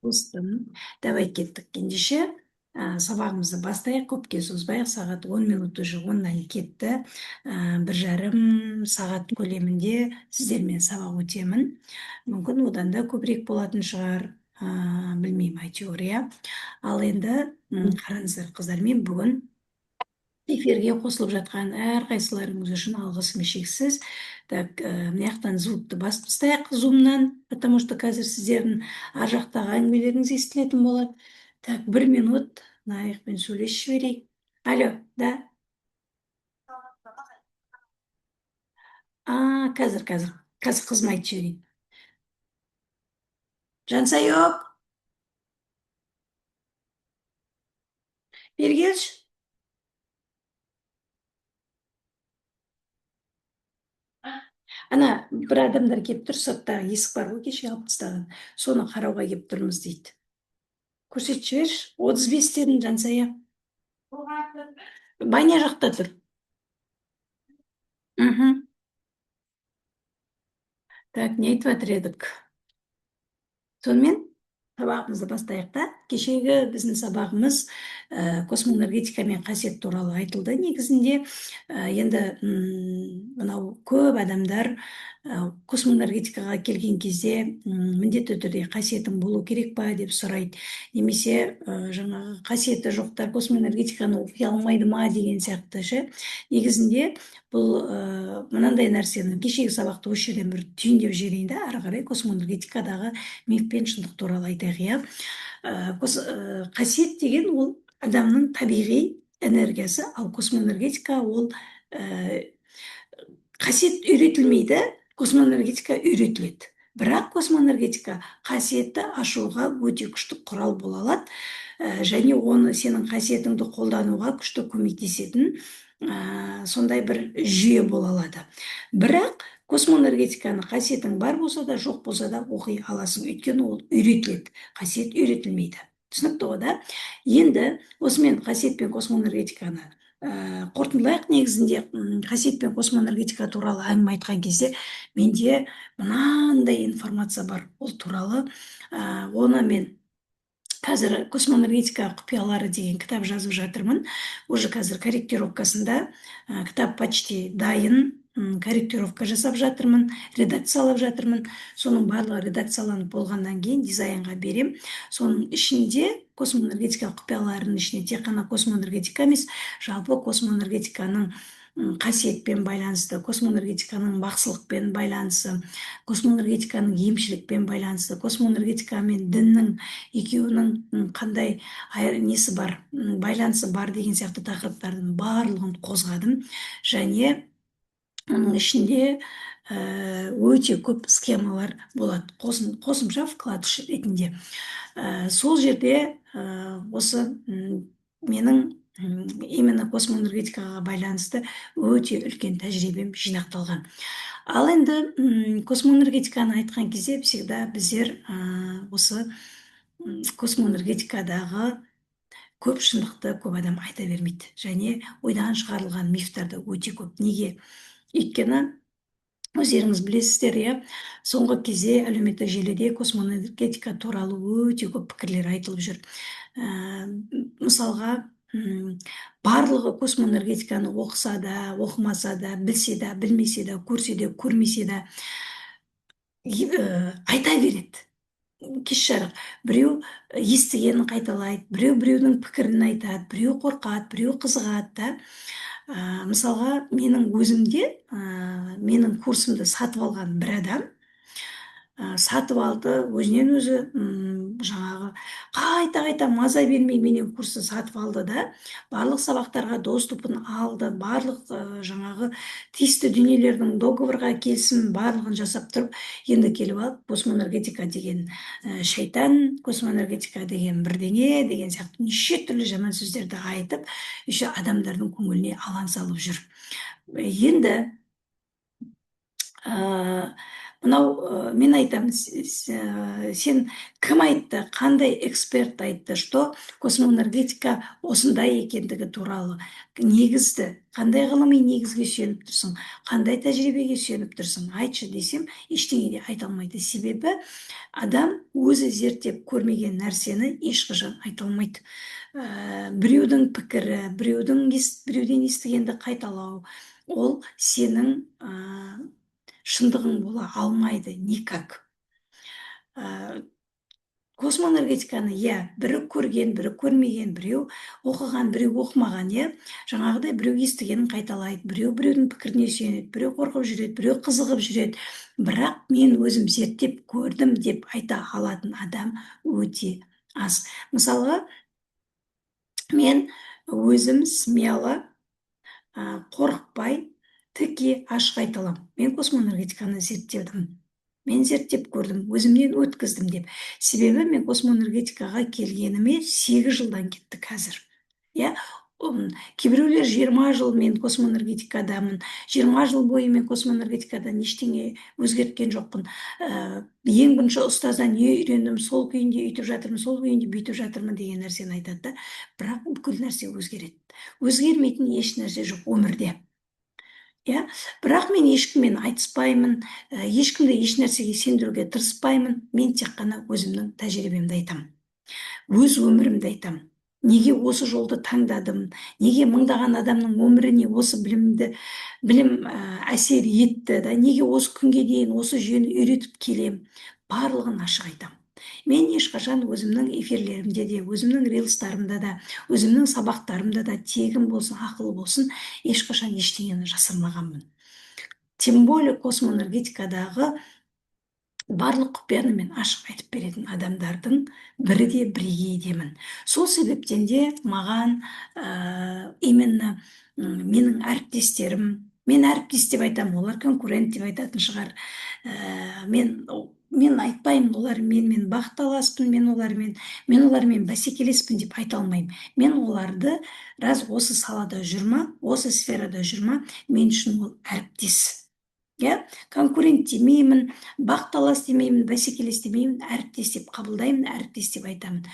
Достым, давай кеттік ендеше. Сабағымызды бастайық, көпке созбайық. Сағат 10 минут уже 10-нан кетті. 1,5 сағат көлемінде сіздермен сабақ өтемін. Мүмкін одан да көбірек болатын шығар, білмеймін, әйтеуір, иә. Ал енді қараңыздар қыздар, мен бүгін эфирге қосылып жатқан әрқайсыларыңыз үшін алғысым шексіз. Так, мына жақтан звукты басып тастайық зумнан, потому что қазір сіздердің ар жақтағы әңгімелеріңіз естілетін болады. Так, 1 минут мына жақтан сөйлесіп жіберейік. Алло, да? Қазір қызыма айтып жіберейін. Жансайып, бері келші. Ана бір адамдар келіп тұр, сырттағы есік бар ғой, кеше алып тастаған. Соны қарауға келіп тұрмыз дейді. Көрсетіп жіберші. 35 дедім, Жансая. Баня жақта тұр. Так, не айтып жатыр едік? Сонымен сабағымызды бастайық та. Кешегі біздің сабағымыз космоэнергетика мен қасиет туралы айтылды негізінде. Енді мынау көп адамдар космоэнергетикаға келген кезде міндетті түрде қасиетің болу керек па деп сұрайды. Немесе жаңағы қасиеті жоқтар космоэнергетиканы оқи алмайды ма деген сияқты ше. Негізінде бұл мынандай нәрсені кешегі сабақты осы жерден бір түйіндеп жіберейін да, ары қарай космоэнергетикадағы миф пен шындық туралы айтайық, иә. Қасиет деген ол адамның табиғи энергиясы, ал космоэнергетика ол қасиет үйретілмейді, космоэнергетика үйретіледі. Бірақ космоэнергетика қасиетті ашуға өте күшті құрал бола алады, және оны сенің қасиетіңді қолдануға күшті көмектесетін сондай бір жүйе бола алады. Бірақ космоэнергетиканы қасиетің бар болса да, жоқ болса да оқи аласың, өйткені ол үйретіледі, қасиет үйретілмейді. Түсінікті ғой, да? Енді осымен қасиет пен космоэнергетиканы қорытындылайық. Негізінде қасиет пен космоэнергетика туралы әңгіме айтқан кезде менде мынандай информация бар ол туралы. Оны мен қазір космоэнергетика құпиялары деген кітап жазып жатырмын. Уже қазір корректировкасында, кітап почти дайын, корректировка жасап жатырмын, редакциялап жатырмын. Соның барлығы редакцияланып болғаннан кейін дизайнға берем. Соның ішінде космоэнергетика құпияларының ішінде тек қана космоэнергетика емес, жалпы космоэнергетиканың қасиетпен байланысты, космоэнергетиканың бақсылықпен байланысы, космоэнергетиканың емшілікпен байланысы, космоэнергетика мен діннің екеуінің қандай несі бар, байланысы бар деген сияқты тақырыптардың барлығын қозғадым. Және оның ішінде өте көп схемалар болады, қосымша вкладыш ретінде. Сол жерде осы менің именно космоэнергетикаға байланысты өте үлкен тәжірибем жинақталған. Ал енді космоэнергетиканы айтқан кезде всегда біздер осы космоэнергетикадағы көп шындықты көп адам айта бермейді. Және ойдан шығарылған мифтарды өте көп. Неге? Өйткені өздеріңіз білесіздер, иә, соңғы кезде әлеуметтік желіде космоэнергетика туралы өте көп пікірлер айтылып жүр. Мысалға, барлығы космоэнергетиканы оқыса да, оқымаса да, білсе да, білмесе да, көрсе де, көрмесе да айта береді. Кеш жарық. Біреу естігенін қайталайды, біреудің пікірін айтады, біреу қорқады, біреу қызығады да. Мысалға, менің өзімде, менің курсымды сатып алған бір адам сатып алды, өзінен өзі жаңағы қайта маза бермей менен курсты сатып алды да, барлық сабақтарға доступын алды, барлық жаңағы тиісті дүниелердің договорға келісім барлығын жасап тұрып, енді келіп алып космоэнергетика деген шайтан, космоэнергетика деген бірдеңе деген сияқты неше түрлі жаман сөздерді айтып, еще адамдардың көңіліне алаң салып жүр. Енді мынау мен айтамын, сен кім айтты, қандай эксперт айтты, что космоэнергетика осындай екендігі туралы негізді, қандай ғылыми негізге сүйеніп тұрсың, қандай тәжірибеге сүйеніп тұрсың, айтшы десем, ештеңе де айта алмайды. Себебі адам өзі зерттеп көрмеген нәрсені ешқашан айта алмайды. Біреудің пікірі, біреуден естігенді қайталау, ол сенің шындығың бола алмайды никак. Космоэнергетиканы, бірі көрген, бірі көрмеген, біреу оқыған, біреу оқымаған, жаңағыдай біреу естігенін қайталайды, біреудің пікіріне сүйенеді, біреу қорқып жүреді, біреу қызығып жүреді. Бірақ мен өзім зерттеп көрдім деп айта алатын адам өте аз. Мысалға, мен өзім смело, қорықпай, тіке ашық айта аламын. Мен космоэнергетиканы зерттедім. Мен зерттеп көрдім, өзімнен өткіздім деп. Себебі мен космоэнергетикаға келгеніме 8 жылдан кетті қазір. Кейбіреулер 20 жыл мен космоэнергетикадамын, 20 жыл бойы мен космоэнергетикадан ештеңе өзгерткен жоқпын. Ең бірінші ұстаздан не үйрендім, сол күйінде үйтіп жатырмын, сол күйінде бүйтіп жатырмын деген нәрсені айтады. Бірақ бүкіл нәрсе өзгереді. Өзгермейтін еш нәрсе жоқ өмірде. Бірақ мен ешкіммен айтыспаймын, ешкімді еш нәрсеге сендіруге тырыспаймын. Мен тек қана өзімнің тәжірибемді айтамын, өз өмірімді айтамын. Неге осы жолды таңдадым, неге мыңдаған адамның өміріне осы білім әсер етті, неге осы күнге дейін осы жүйені үйретіп келем, барлығын ашық айтамын. Мен ешқашан өзімнің эфирлерімде де, өзімнің рилстарымда да, өзімнің сабақтарымда да тегін болсын, ақылы болсын, ешқашан ештеңені жасырмағанмын. Тем более космоэнергетикадағы барлық құпияны мен ашық айтып беретін адамдардың бірі де бірегейі демін. Сол себептен де маған именно менің әріптестерім, мен әріптес деп айтамын, олар конкурент деп айтатын шығар. Мен айтпаймын, олар менімен бақталаспын, мен олармен бәсекелеспін деп айта алмаймын. Мен оларды осы салада жүрма, осы сферада жүрма, мен үшін ол әріптес. Конкурент демеймін, бақталас демеймін, бәсекелес демеймін, әріптес деп қабылдаймын, әріптес деп айтамын.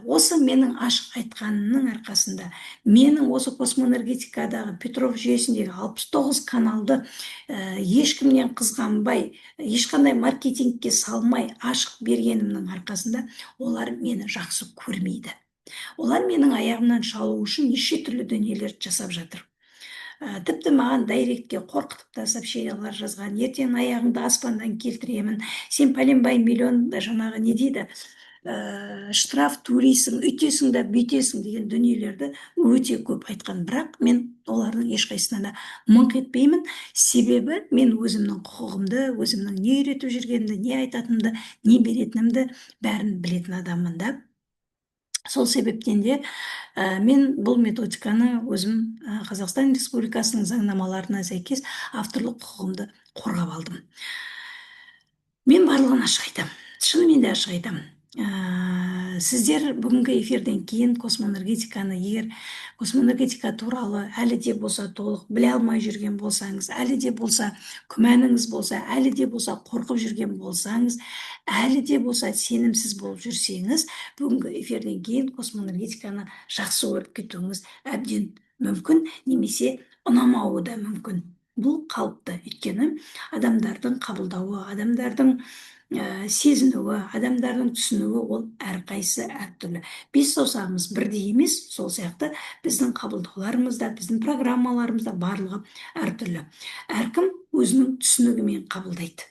Осы менің ашық айтқанымның арқасында, менің осы космоэнергетикадағы Петров жүйесіндегі 69 каналды ешкімнен қызғанбай, ешқандай маркетингке салмай ашық бергенімнің арқасында олар мені жақсы көрмейді. Олар менің аяғымнан шалу үшін неше түрлі дүниелерді жасап жатыр. Тіпті маған дайректке қорқытып та сообщениялар жазған, ертең аяғыңды аспандан келтіремін, сен пәленбай миллион жаңағы не дейді, штраф төлейсің, үйтесің да бүйтесің деген дүниелерді өте көп айтқан. Бірақ мен олардың ешқайсысына да мыңқ етпеймін, себебі мен өзімнің құқығымды, өзімнің не үйретіп жүргенімді, не айтатынымды, не беретінімді бәрін білетін адаммын да. Сол себептен де мен бұл методиканы өзім Қазақстан Республикасының заңнамаларына сәйкес авторлық құқығымды қорғап алдым. Мен барлығын ашық айтамын, шынымен де ашық айтамын. Сіздер бүгінгі эфирден кейін космоэнергетиканы, егер космоэнергетика туралы әлі де болса толық біле алмай жүрген болсаңыз, әлі де болса күмәніңіз болса, әлі де болса қорқып жүрген болсаңыз, әлі де болса сенімсіз болып жүрсеңіз, бүгінгі эфирден кейін космоэнергетиканы жақсы көріп кетуіңіз әбден мүмкін, немесе ұнамауы да мүмкін. Бұл қалыпты, өйткені адамдардың қабылдауы, адамдардың сезінуі, адамдардың түсінуі ол әрқайсысы әртүрлі. Бес саусағымыз бірдей емес, сол сияқты біздің қабылдауларымыз да, біздің программаларымыз да барлығы әртүрлі. Әркім өзінің түсінігімен қабылдайды.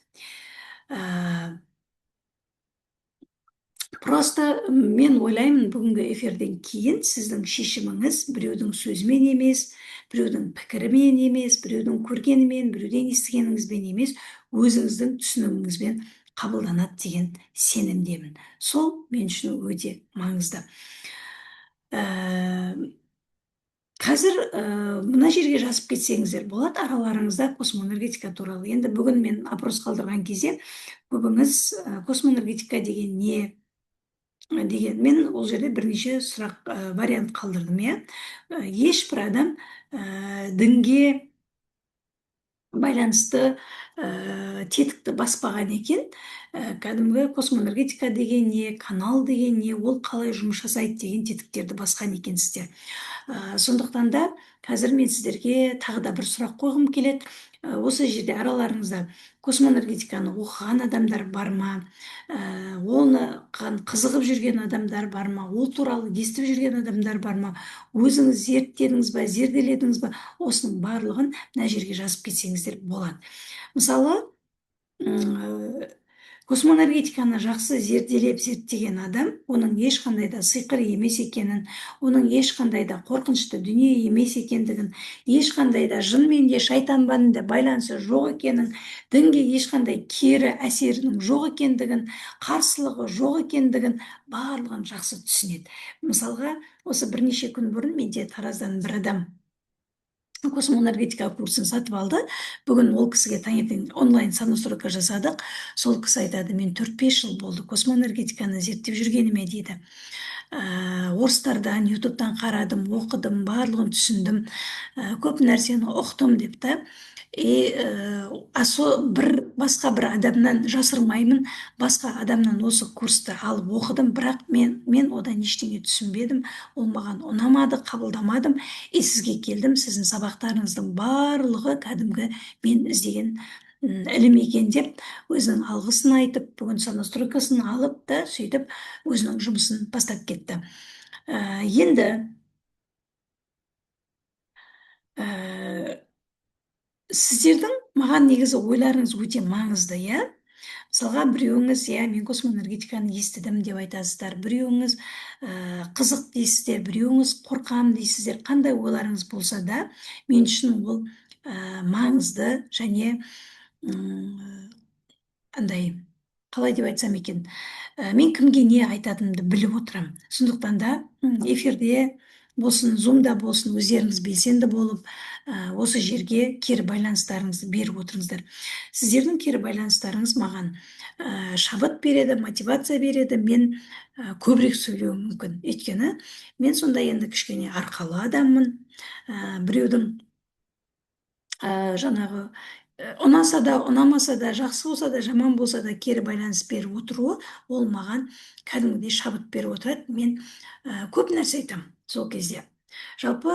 Просто мен ойлаймын, бүгінгі эфирден кейін сіздің шешіміңіз біреудің сөзімен емес, біреудің пікірімен емес, біреудің көргенімен, біреуден естігеніңізбен емес, өзіңіздің түсінігіңізбен қабылданады деген сенімдемін. Сол мен үшін өте маңызды. Қазір мына жерге жазып кетсеңіздер болады, араларыңызда космоэнергетика туралы. Енді бүгін мен опрос қалдырған кезде көбіңіз космоэнергетика деген не деген, мен ол жерде бірнеше сұрақ вариант қалдырдым. Ешбір адам дінге байланысты тетікті баспаған екен. Кәдімгі космоэнергетика деген не, канал деген не, ол қалай жұмыс жасайды деген тетіктерді басқан екенсіздер. Сондықтан да қазір мен сіздерге тағы да бір сұрақ қойғым келеді. Осы жерде араларыңызда космоэнергетиканы оқыған адамдар бар ма? Оны қызығып жүрген адамдар бар ма? Ол туралы естіп жүрген адамдар бар ма? Өзіңіз зерттедіңіз ба, зерделедіңіз ба? Осының барлығын мына жерге жазып кетсеңіздер болады. Мысалы, космоэнергетиканы жақсы зерделеп зерттеген адам, оның ешқандай да сиқыр емес екенін, оның ешқандай да қорқынышты дүние емес екендігін, ешқандай да жынмен де шайтанмен де байланысы жоқ екенін, дінге ешқандай кері әсерінің жоқ екендігін, қарсылығы жоқ екендігін барлығын жақсы түсінеді. Мысалға, осы бірнеше күн бұрын менде Тараздан бір адам космоэнергетика курсын сатып алды. Бүгін ол кісіге таңертең онлайн сонастройка жасадық. Сол кісі айтады, мен 4-5 жыл болды космоэнергетиканы зерттеп жүргеніме дейді. Орыстардан, ютубтан қарадым, оқыдым, барлығын түсіндім, көп нәрсені ұқтым деп та. Басқа бір адамнан жасырмаймын, басқа адамнан осы курсты алып оқыдым, бірақ мен одан ештеңе түсінбедім, ол маған ұнамады, қабылдамадым. Сізге келдім, сіздің сабақтарыңыздың барлығы кәдімгі мен іздеген ілім екен деп, өзінің алғысын айтып, бүгін сонастройкасын алып та сөйтіп өзінің жұмысын бастап кетті. Енді сіздердің маған негізі ойларыңыз өте маңызды, иә? Мысалға, біреуіңіз, мен космоэнергетиканы естідім деп айтасыздар, біреуіңіз қызық дейсіздер, біреуіңіз қорқам дейсіздер. Қандай ойларыңыз болса да, мен үшін ол маңызды және андай, қалай деп айтсам екен, мен кімге не айтатынымды біліп отырам. Сондықтан да эфирде болсын, зумда болсын, өздеріңіз белсенді болып, осы жерге кері байланыстарыңызды беріп отырыңыздар. Сіздердің кері байланыстарыңыз маған шабыт береді, мотивация береді. Мен көбірек сөйлеуім мүмкін. Өйткені мен сонда енді кішкене арқалы адаммын. Біреудің жаңағы ұнаса да, ұнамаса да, жақсы болса да, жаман болса да кері байланыс беріп отыруы, ол маған кәдімгідей шабыт беріп отырады. Мен көп нәрсе айтам сол кезде. Жалпы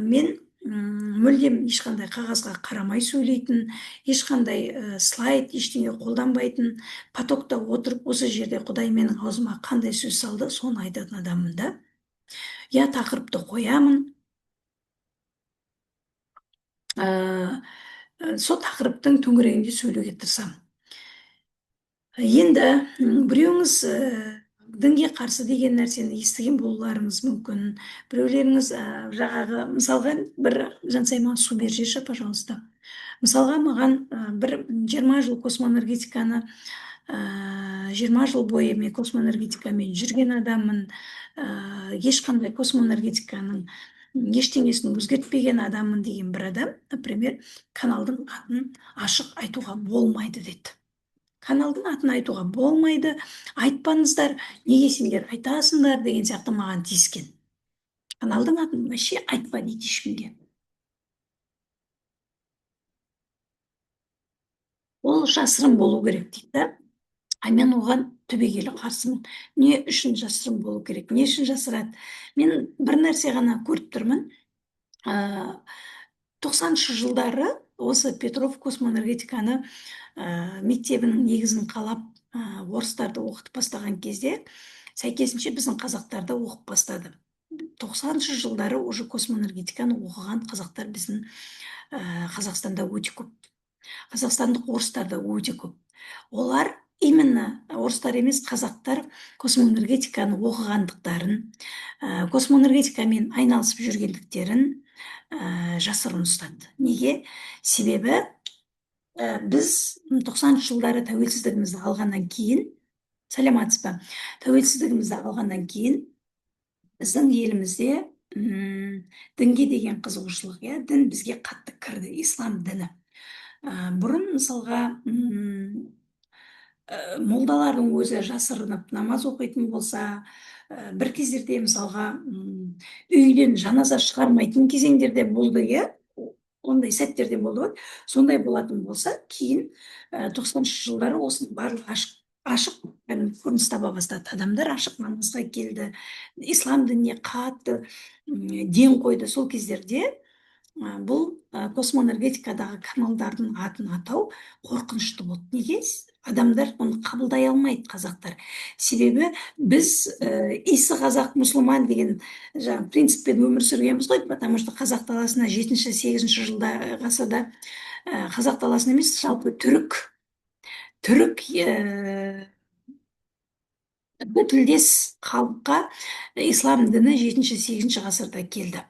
мен мүлдем ешқандай қағазға қарамай сөйлейтін, ешқандай слайд, ештеңе қолданбайтын, потокта отырып, осы жерде Құдай менің аузыма қандай сөз салды, соны айтатын адаммын да. Тақырыпты қоямын, сол тақырыптың төңірегінде сөйлеуге тырысамын. Енді біреуіңіз дінге қарсы деген нәрсені естіген болуларыңыз мүмкін. Біреулеріңіз жаңағы, мысалға, бір Жансай, маған су бер жеші, пожалуйста. Мысалға, маған бір 20 жыл космоэнергетиканы, 20 жыл бойы мен космоэнергетикамен жүрген адаммын. Ешқандай космоэнергетиканың ештеңесін өзгертпеген адаммын деген бір адам, например, каналдың атын ашық айтуға болмайды деді. Каналдың атын айтуға болмайды, айтпаңыздар, неге сендер айтасыңдар деген сияқты маған тиіскен. Каналдың атын вообще айтпа дейді ешкімге. Ол жасырын болу керек дейді да. Мен оған түбегейлі қарсымын. Не үшін жасырын болу керек? Не үшін жасырады? Мен бір нәрсе ғана көріп тұрмын. 90-шы жылдары осы Петров космоэнергетиканы мектебінің негізін қалап, орыстарды оқытып бастаған кезде, сәйкесінше біздің қазақтарды оқып бастады. 90-шы жылдары уже космоэнергетиканы оқыған қазақтар біздің Қазақстанда өте көп. Қазақстандық орыстар да өте көп. Олар именно орыстар емес, қазақтар космоэнергетиканы оқығандықтарын, космоэнергетикамен айналысып жүргендіктерін жасырын ұстады. Неге? Себебі біз 90-шы жылдары тәуелсіздігімізді алғаннан кейін, саламатсыз ба? Тәуелсіздігімізді алғаннан кейін біздің елімізде дінге деген қызығушылық, дін бізге қатты кірді, ислам діні. Бұрын мысалға молдалардың өзі жасырынып намаз оқитын болса, бір кездерде мысалға үйден жаназа шығармайтын кезеңдерде болды, ондай сәттер де болды ғой. Сондай болатын болса, кейін 90-шы жылдары осының барлығы ашық көрініс таба бастады. Адамдар ашық намазға келді, ислам дініне қатты ден қойды. Сол кездерде бұл космоэнергетикадағы каналдардың атын атау қорқынышты болды. Неге? Адамдар оны қабылдай алмайды, қазақтар. Себебі біз исі қазақ мұсылман деген жаңағы принциппен өмір сүргенбіз ғой, потому что қазақ даласына 7-8 ғасырда қазақ даласына емес, жалпы түрік тілдес халыққа ислам діні 7-8 ғасырда келді.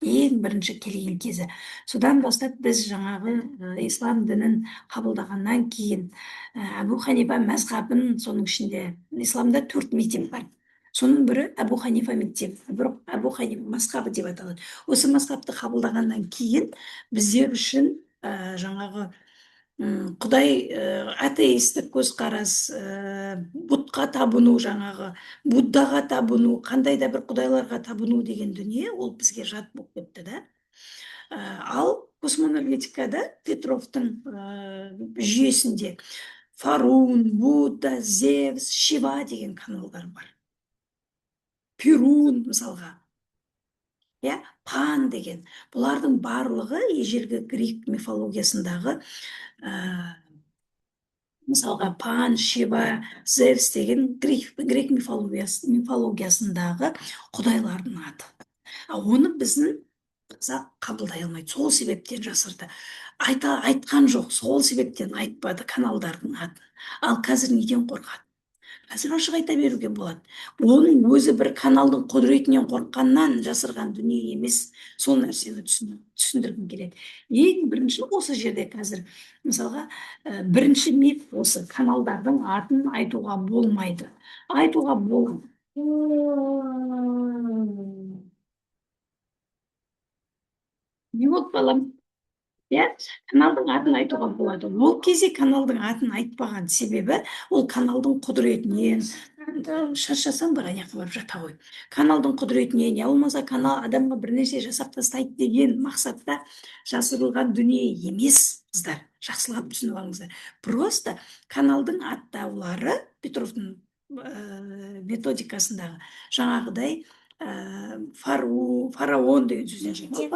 Ең бірінші келген кезі. Содан бастап біз жаңағы ислам дінін қабылдағаннан кейін Әбу Ханифа мазхабын, соның ішінде исламда 4 мектеп бар. Соның бірі Әбу Ханифа мектебі, Әбу Ханифа мазхабы деп аталады. Осы мазхабты қабылдағаннан кейін біздер үшін жаңағы Құдай атеистік көзқарас, бұтқа табыну, жаңағы буддаға табыну, қандай да бір құдайларға табыну деген дүние ол бізге жат болып кетті да. Ал космоэнергетикада Петровтың жүйесінде Фарун, Будда, Зевс, Шива деген каналдар бар. Перун мысалға, Пан деген. Бұлардың барлығы ежелгі грек мифологиясындағы мысалға Пан, Шива, Зевс деген грек мифологиясындағы құдайлардың аты. Оны біздің қазақ қабылдай алмайды. Сол себептен жасырды. Айтқан жоқ, сол себептен айтпады каналдардың атын. Ал қазір неден қорқады? Қазір ашық айта беруге болады. Оның өзі бір каналдың құдіретінен қорыққаннан жасырған дүние емес. Сол нәрсені түсіндіргім келеді. Ең бірінші осы жерде қазір, мысалға, бірінші миф осы: каналдардың атын айтуға болмайды. Айтуға болады. Не болды, балам? Каналдың атын айтуға болады. Ол кезде каналдың атын айтпаған себебі ол каналдың құдіретінен, шаршасаң бір аяққа барып жата ғой. Каналдың құдіретінен, я болмаса канал адамға бір нәрсе жасап тастайды деген мақсатта жасырылған дүние емес, қыздар. Жақсылап түсініп алыңыздар. Просто каналдың аттаулары Петровтың методикасындағы жаңағыдай фараон деген сөзден шығады.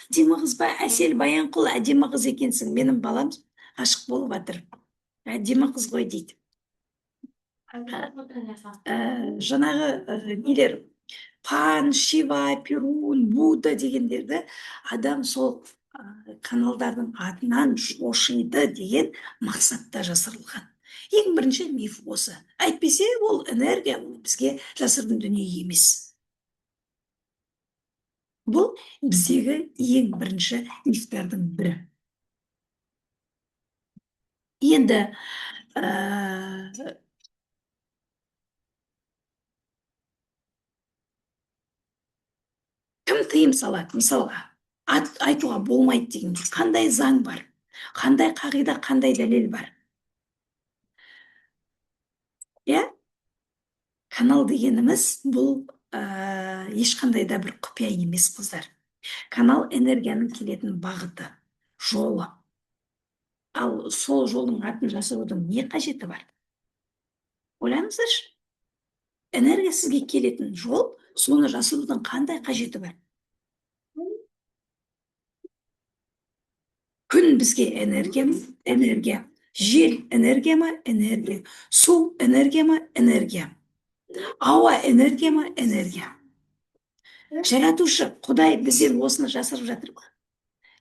Әдемі қыз ба, Әсел Баянқұл, әдемі қыз екенсің. Менің балам ғашық болып жатыр. Әдемі қыз ғой дейді. Жаңағы нелер, Пан, Шива, Перун, Будда дегендерді адам сол каналдардың атынан шошиды деген мақсатта жасырылған. Ең бірінші миф осы. Әйтпесе ол энергия, бізге жасырын дүние емес. Бұл біздегі ең бірінші мифтардың бірі. Енді кім тыйым салады? Мысалға, айтуға болмайды деген қандай заң бар? Қандай қағида, қандай дәлел бар? Канал дегеніміз бұл ешқандай да бір құпия емес, қыздар. Канал энергияның келетін бағыты, жолы. Ал сол жолдың атын жасырудың не қажеті бар? Ойлаңыздаршы. Энергия сізге келетін жол, соны жасырудың қандай қажеті бар? Күн бізге энергия. Жел энергия ма? Энергия. Су энергия ма? Энергия. Ауа энергия ма? Энергия. Жаратушы Құдай бізден осыны жасырып жатыр ма?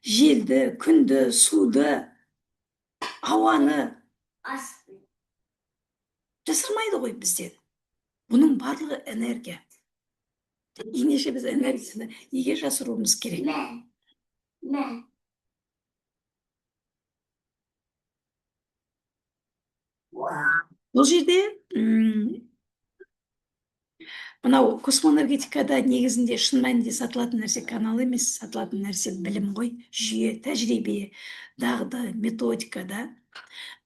Желді, күнді, суды, ауаны жасырмайды ғой бізден. Бұның барлығы энергия. Ендеше біз энергияны неге жасыруымыз керек? Бұл жерде мынау космоэнергетикада негізінде шын мәнінде сатылатын нәрсе канал емес, сатылатын нәрсе білім ғой, жүйе, тәжірибе, дағды, методикада.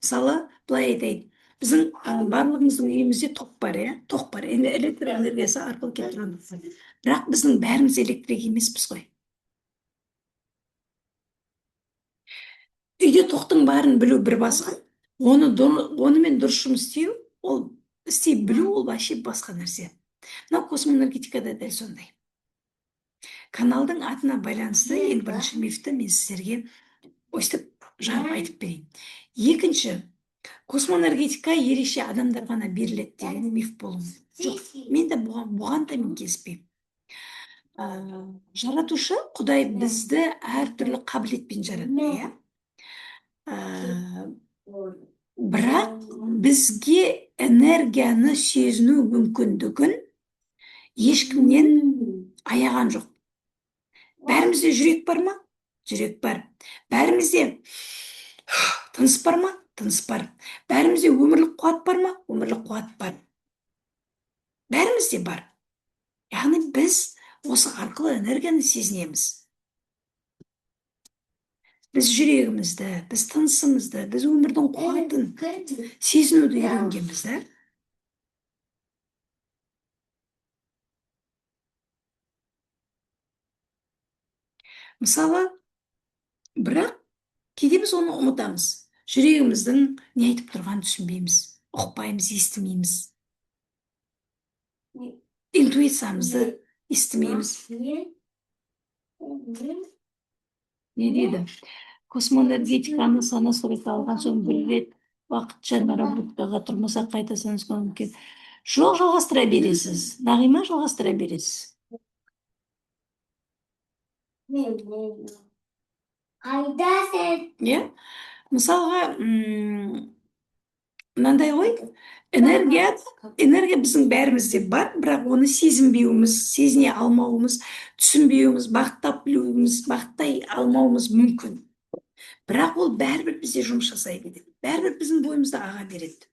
Мысалы, былай айтайын, біздің барлығымыздың үйімізде тоқ бар, тоқ бар, электр энергиясы арқылы келіп тұрады. Бірақ біздің бәріміз электрик емеспіз ғой. үйде тоқтың барын білу бір басқа, онымен дұрыс жұмыс істеу, ол істей білу, ол вообще басқа нәрсе. Мынау космоэнергетикада дәл сондай. Каналдың атына байланысты ең бірінші мифті мен сіздерге өстіп жарып айтып берейін. Екінші, космоэнергетика ерекше адамдар ғана беріледі деген миф болуы жоқ. Мен де бұған да мен келіспеймін. Жаратушы Құдай бізді әртүрлі қабілетпен жаратты, иә. Бірақ бізге энергияны сезіну мүмкіндігін ешкімнен аяған жоқ. Бәрімізде жүрек бар ма? Жүрек бар. Бәрімізде тыныс бар ма? Тыныс бар. Бәрімізде өмірлік қуат бар ма? Өмірлік қуат бар. Бәрімізде бар. Яғни біз осы арқылы энергияны сезінеміз. Біз жүрегімізді, біз тынысымызды, біз өмірдің қуатын сезінуді үйренгенбіз, да? Мысалы, бірақ кейде біз оны ұмытамыз. Жүрегіміздің не айтып тұрғанын түсінбейміз, ұқпаймыз, естімейміз. Интуициямызды естімейміз. Не дейді? Космоэнергетиканы сана суретке алған соң бір рет уақытша наработкаға тұрмаса қайта санасқа мүмкін. Жоқ, жалғастыра бересіз. Нағима, жалғастыра бересіз. Қайда сен? Иә. Мысалға, мынандай ғой, энергия біздің бәрімізде бар, бірақ оны сезінбеуіміз, сезіне алмауымыз, түсінбеуіміз, бақыттап білуіміз, бақыттай алмауымыз мүмкін. Бірақ ол бәрібір бізде жұмыс жасай береді. Бәрібір біздің бойымызда аға береді.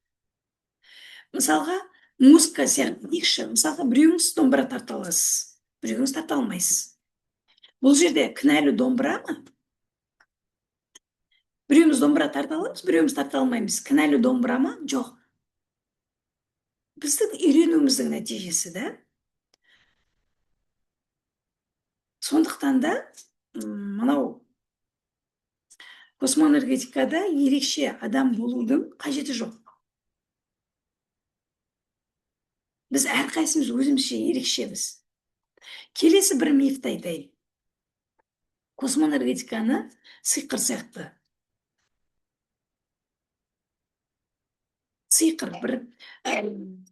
Мысалға, музыка сияқты дейікші. Мысалға, біреуіңіз домбыра тарта аласыз, біреуіңіз тарта алмайсыз. Бұл жерде кінәлі домбыра ма? Біреуіміз домбыра тарта аламыз, біреуіміз тарта алмаймыз. Кінәлі домбыра ма? Жоқ. Біздің үйренуіміздің нәтижесі, да? Сондықтан да, мынау космоэнергетикада ерекше адам болудың қажеті жоқ. Біз әрқайсымыз өзімізше ерекшеміз. Келесі бір мифті айтайын. Космоэнергетиканы сиқыр сияқты. Сиқыр, бір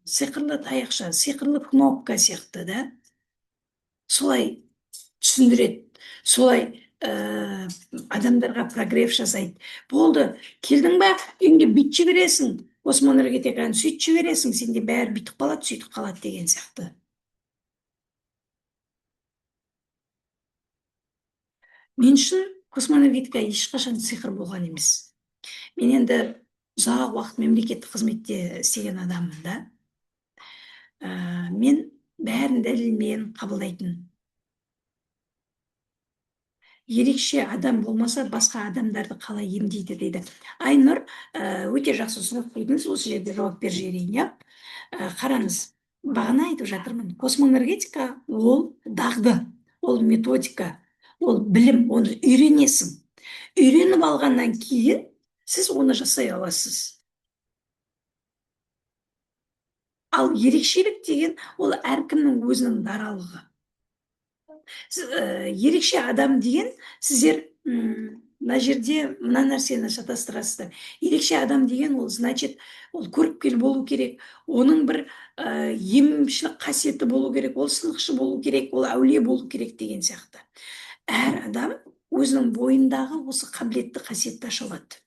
сиқырлы таяқша, сиқырлы кнопка сияқты, да? Солай түсіндіреді, солай адамдарға прогрев жасайды. Болды, келдің ба, үйіңде бүйтіп жібересің, космоэнергетиканы сөйтіп жібересің, сенде бәрі бүйтіп қалады, сөйтіп қалады деген сияқты. Мен үшін космоэнергетика ешқашан сиқыр болған емес. Мен енді ұзақ уақыт мемлекеттік қызметте істеген адаммын, да? Мен бәрін дәлелмен қабылдайтын. Ерекше адам болмаса, басқа адамдарды қалай емдейді дейді. Айнұр, өте жақсы сұрақ қойдыңыз, осы жерде жауап беріп жіберейін, иә? Қараңыз, бағана айтып жатырмын, космоэнергетика ол дағды, ол методика, ол білім, оны үйренесің. Үйреніп алғаннан кейін сіз оны жасай аласыз. Ал ерекшелік деген ол әркімнің өзінің даралығы. Ерекше адам деген сіздер мына жерде мына нәрсені шатастырасыздар. Ерекше адам деген ол, значит, ол көріпкел болу керек, оның бір емшілік қасиеті болу керек, ол сынықшы болу керек, ол әулие болу керек деген сияқты. Әр адам өзінің бойындағы осы қабілетті қасиетті аша алады.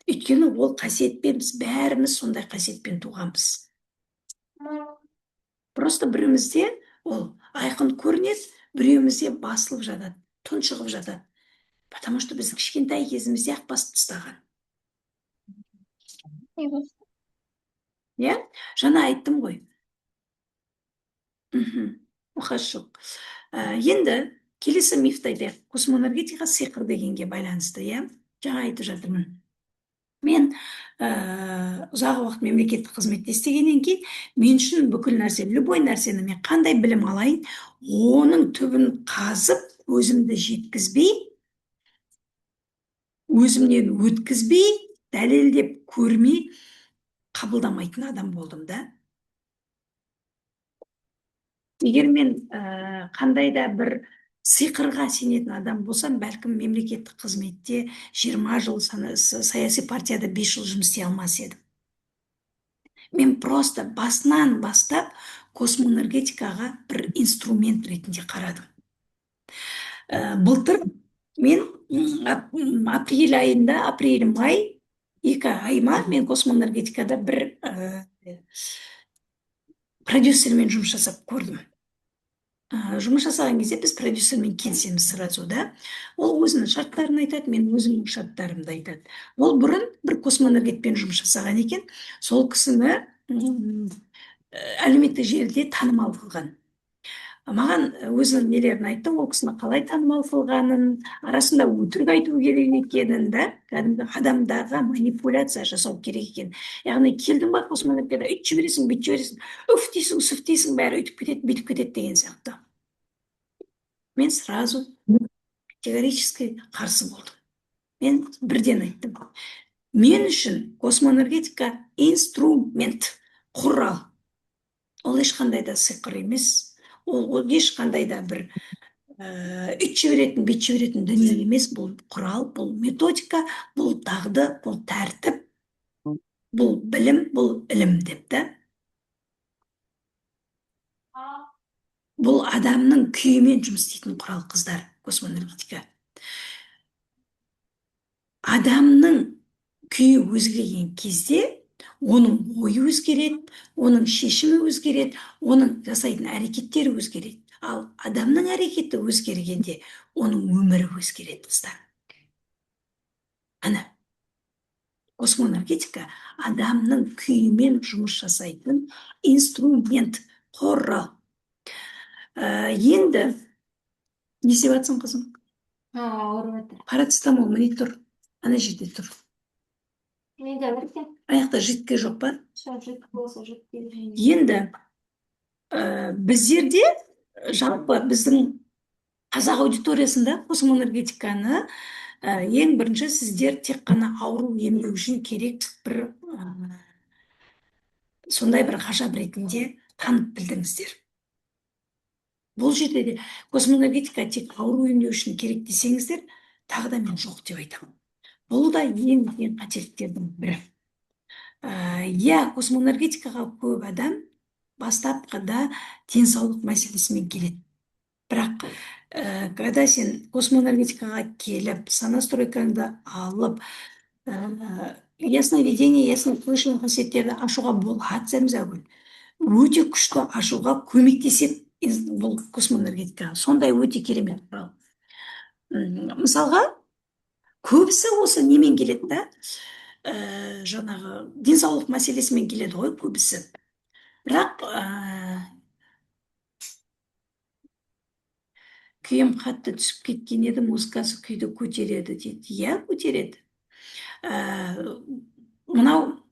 Өйткені ол қасиетпен біз бәріміз сондай қасиетпен туғанбыз. Просто біреумізде ол айқын көрінеді, біреумізде басылып жатады, тұншығып жатады. Потому что біздің кішкентай кезімізде ақ басып тастаған. Иә? Жаңа айттым ғой. Хорошо. Енді келесі мифті айтайық. Космоэнергетика сиқыр дегенге байланысты, иә? Жаңа айтып жатырмын. Мен ұзақ уақыт мемлекеттік қызметте істегеннен кейін, мен үшін бүкіл нәрсе, любой нәрсені мен қандай білім алайын, оның түбін қазып, өзімді жеткізбей, өзімнен өткізбей, дәлелдеп көрмей қабылдамайтын адам болдым да. Егер мен қандай да бір сиқырға сенетін адам болсам, бәлкім мемлекеттік қызметте 20 жыл, саяси партияда 5 жыл жұмыс істей алмас едім. Мен просто басынан бастап космоэнергетикаға бір инструмент ретінде қарадым. Былтыр мен апрель-май 2 айма мен космоэнергетикада бір продюсермен жұмыс жасап көрдім. Жұмыс жасаған кезде біз продюсермен келісеміз сразу, да. Ол өзінің шарттарын айтады, мен өзімнің шарттарымды айтады. Ол бұрын бір космоэнергетпен жұмыс жасаған екен. Сол кісіні әлеуметтік желіде танымал қылған. Маған өзінің нелерін айтты, ол кісіні қалай танымал қылғанын, арасында өтірік айту керек екенін, да, кәдімгі адамдарға манипуляция жасау керек екен. Яғни келдің ба космоэнергияда, үйтіп жібересің, бүйтіп жібересің, үф дейсің, сүф дейсің, бәрі өйтіп кетеді, бүйтіп кетеді деген сияқты. Мен сразу категорически қарсы болдым. Мен бірден айттым. Мен үшін космоэнергетика инструмент, құрал. Ол ешқандай да сиқыр емес. Ол ешқандай да бір үйтіп жіберетін, бүйтіп жіберетін дүние емес. Бұл құрал, бұл методика, бұл дағды, бұл тәртіп, бұл білім, бұл ілім депті. Бұл адамның күйімен жұмыс істейтін құрал, қыздар, космоэнергетика. Адамның күйі өзгерген кезде оның ойы өзгереді, оның шешімі өзгереді, оның жасайтын әрекеттері өзгереді. Ал адамның әрекеті өзгергенде оның өмірі өзгереді, қыздар. Ана космоэнергетика адамның күйімен жұмыс жасайтын инструмент, құрал. Енді не істеп жатсың, қызым? Ауырып жатыр. Парацетамол міне тұр, ана жерде тұр. Менде бар екен. Аяқта жіткі жоқ па? Жіткі болса жіткі. Енді біздерде жалпы біздің қазақ аудиториясында космоэнергетиканы ең бірінші сіздер тек қана ауру емдеу үшін керек бір сондай бір ғажап ретінде танып білдіңіздер. Бұл жерде де космоэнергетика тек ауру емдеу үшін керек десеңіздер, тағы да мен жоқ деп айтамын. Бұл да ең үлкен қателіктердің бірі. Космоэнергетикаға көп адам бастапқыда денсаулық мәселесімен келеді. Бірақ когда сен космоэнергетикаға келіп, сонастройкаңды алып, ясновидение, яснослышание қасиеттерді ашуға болады, зәмзәгүл. Өте күшті ашуға көмектеседі бұл космоэнергетика. Сондай өте керемет құрал. Мысалға, көбісі осы немен келеді, да? Жаңағы денсаулық мәселесімен келеді ғой көбісі. Бірақ күйім қатты түсіп кеткен еді, музыкасы күйді көтереді дейді. Иә, көтереді. Мынау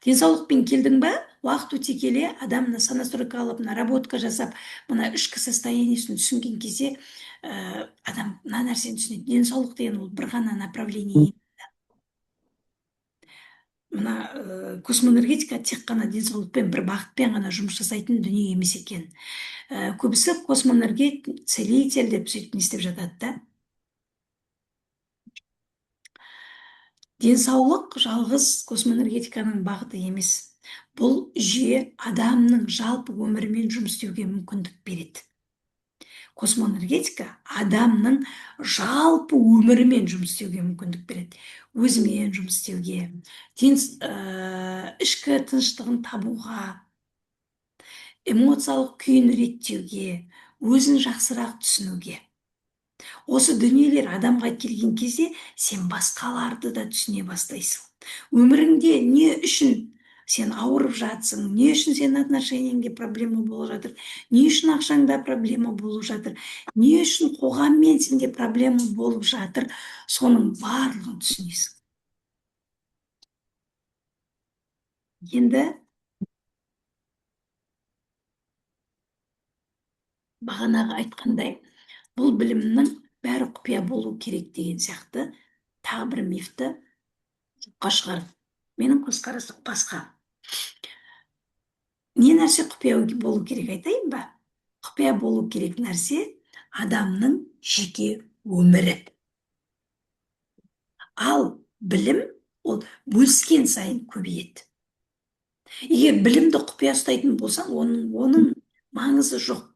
денсаулықпен келдің ба, уақыт өте келе адам сонастройка алып, наработка жасап, мына ішкі состояниесін түсінген кезде адам мына нәрсені түсінеді. Денсаулық деген ол бір ғана направление. Мына космоэнергетика тек қана денсаулықпен бір бағытпен ғана жұмыс жасайтын дүние емес екен. Көбісі космоэнергет, целитель деп сөйтіп не істеп жатады, да. Денсаулық жалғыз космоэнергетиканың бағыты емес. Бұл жүйе адамның жалпы өмірімен жұмыс істеуге мүмкіндік береді. Космоэнергетика адамның жалпы өмірімен жұмыс істеуге мүмкіндік береді. Өзімен жұмыс істеуге, ішкі тыныштығын табуға, эмоциялық күйін реттеуге, өзін жақсырақ түсінуге. Осы дүниелер адамға келген кезде сен басқаларды да түсіне бастайсың. Өміріңде не үшін сен ауырып жатсың, не үшін сен отношениеңде проблема болып жатыр, не үшін ақшаңда проблема болып жатыр, не үшін қоғаммен сенде проблема болып жатыр, соның барлығын түсінесің. Енді бағанағы айтқандай, бұл білімнің бәрі құпия болу керек деген сияқты тағы бір мифті жоққа шығарып, менің көзқарасым басқа. Не нәрсе құпия болу керек айтайын ба? Құпия болу керек нәрсе адамның жеке өмірі. Ал білім ол бөліскен сайын көбейеді. Егер білімді құпия ұстайтын болсаң, оның маңызы жоқ.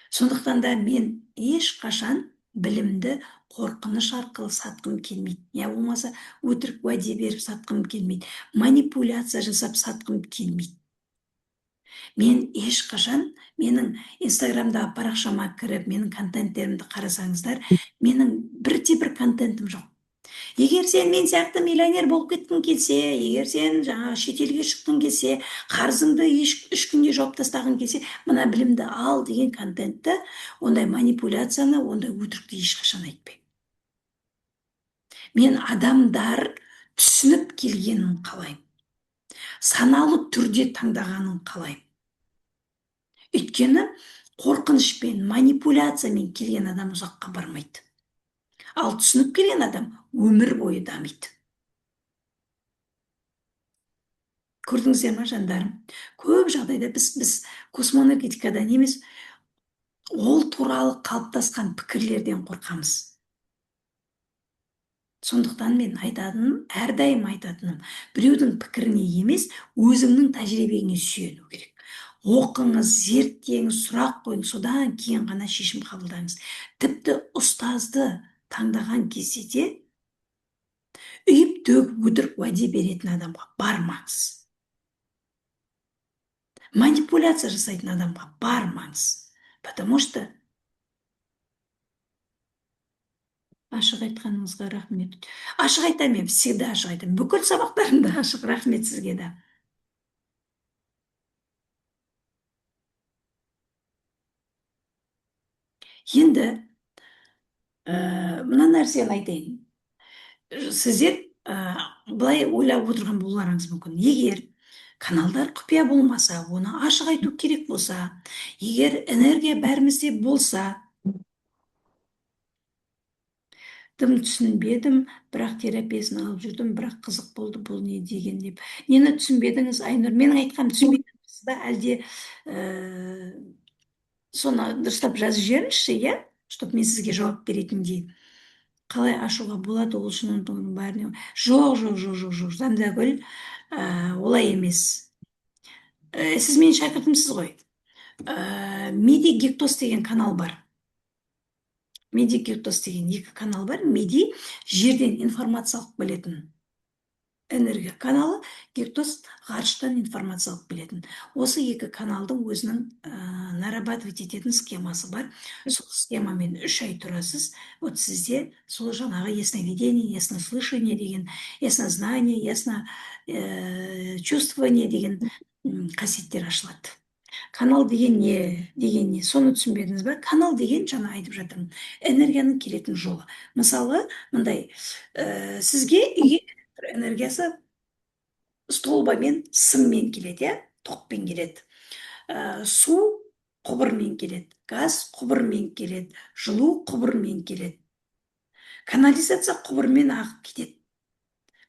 Сондықтан да мен ешқашан білімді қорқыныш арқылы сатқым келмейді. Я болмаса өтірік уәде беріп сатқым келмейді. Манипуляция жасап сатқым келмейді. Мен ешқашан менің инстаграмдағы парақшама кіріп, менің контенттерімді қарасаңыздар, менің бірде-бір контентім жоқ. Егер сен мен сияқты миллионер болып кеткің келсе, егер сен жаңағы шетелге шыққың келсе, қарызыңды 3 күнде жауып тастағың келсе, мына білімді ал деген контентті, ондай манипуляцияны, ондай өтірікті ешқашан айтпаймын. Мен адамдар түсініп келгенін қалаймын. Саналы түрде таңдағанын қалаймын. Өйткені қорқынышпен, манипуляциямен келген адам ұзаққа бармайды. Ал түсініп келген адам өмір бойы дамиды. Көрдіңіздер ма, жандарым? Көп жағдайда біз космоэнергетикадан емес, ол туралы қалыптасқан пікірлерден қорқамыз. Сондықтан мен әрдайым айтатыным, біреудің пікіріне емес, өзіңнің тәжірибеңе сүйену керек. Оқыңыз, зерттеңіз, сұрақ қойыңыз, содан кейін ғана шешім қабылдаңыз. Тіпті ұстазды таңдаған кезде де үйіп төгіп өтірік уәде беретін адамға бармаңыз. Манипуляция жасайтын адамға бармаңыз. Потому что ашық айтқаныңызға рахмет. Ашық айтамын, мен всегда ашық айтамын. Бүкіл сабақтарымда ашық, рахмет сізге де. Енді мына нәрсені айтайын. Сіздер былай ойлап отырған боларыңыз мүмкін. Егер каналдар құпия болмаса, оны ашық айту керек болса, егер энергия бәрімізде болса, тым түсінбедім, бірақ терапиясын алып жүрдім, бірақ қызық болды, бұл не деген деп. Нені түсінбедіңіз, Айнұр? Менің айтқанымды түсінбедіңіз ба, әлде соны дұрыстап жазып жіберіңізші, иә? Чтоб мен сізге жауап беретіндей. Қалай ашуға болады, ол үшін оның бәріне? Жоқ, Зәмзәгүл, олай емес. Сіз менің шәкіртімсіз ғой. Меди Гектос деген канал бар. Меди Гектос деген 2 канал бар. Меди жерден информация алып келетін энергия каналы, Гектос ғарыштан информация алып келетін. Осы 2 каналдың өзінің нарабатывать ететін схемасы бар. Сол схемамен 3 ай тұрасыз. Вот сізде сол жаңағы ясновидение, яснослышание деген, яснознание, ясночувствование деген қасиеттер ашылады. Канал деген не? Соны түсінбедіңіз ба? Канал деген, жаңа айтып жатырмын, энергияның келетін жолы. Мысалы, мындай, сізге үйге электр энергиясы столбамен, сыммен келеді, иә? Тоқпен келеді. Су құбырмен келеді, газ құбырмен келеді, жылу құбырмен келеді. Канализация құбырмен ағып кетеді.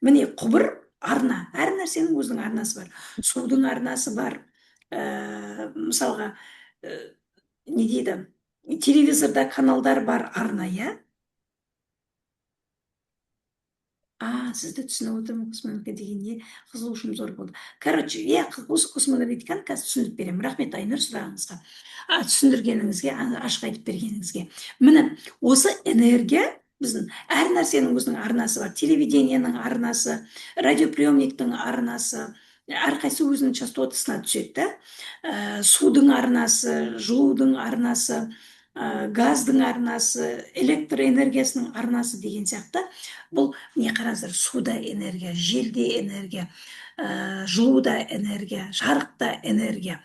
Міне, құбыр арна, әр нәрсенің өзінің арнасы бар. Судың арнасы бар. Мысалға, не дейді, телевизорда каналдар бар, арна, иә? Сізді түсініп отырмын, космонавтика деген не? Қызығушылығым зор болды. Короче, осы космонавтиканы қазір түсіндіріп беремін. Рахмет, Айнұр, сұрағыңызға. Түсіндіргеніңізге, ашық айтып бергеніңізге. Міне, осы энергия біздің әр нәрсенің өзінің арнасы бар. Телевидениенің арнасы, радиоприемниктің арнасы, әрқайсысы өзінің частотасына түседі. Судың арнасы, жылудың арнасы, газдың арнасы, электр энергиясының арнасы деген сияқты. Бұл не қараңыздар, суда энергия, желде энергия, жылуда энергия, жарықта энергия.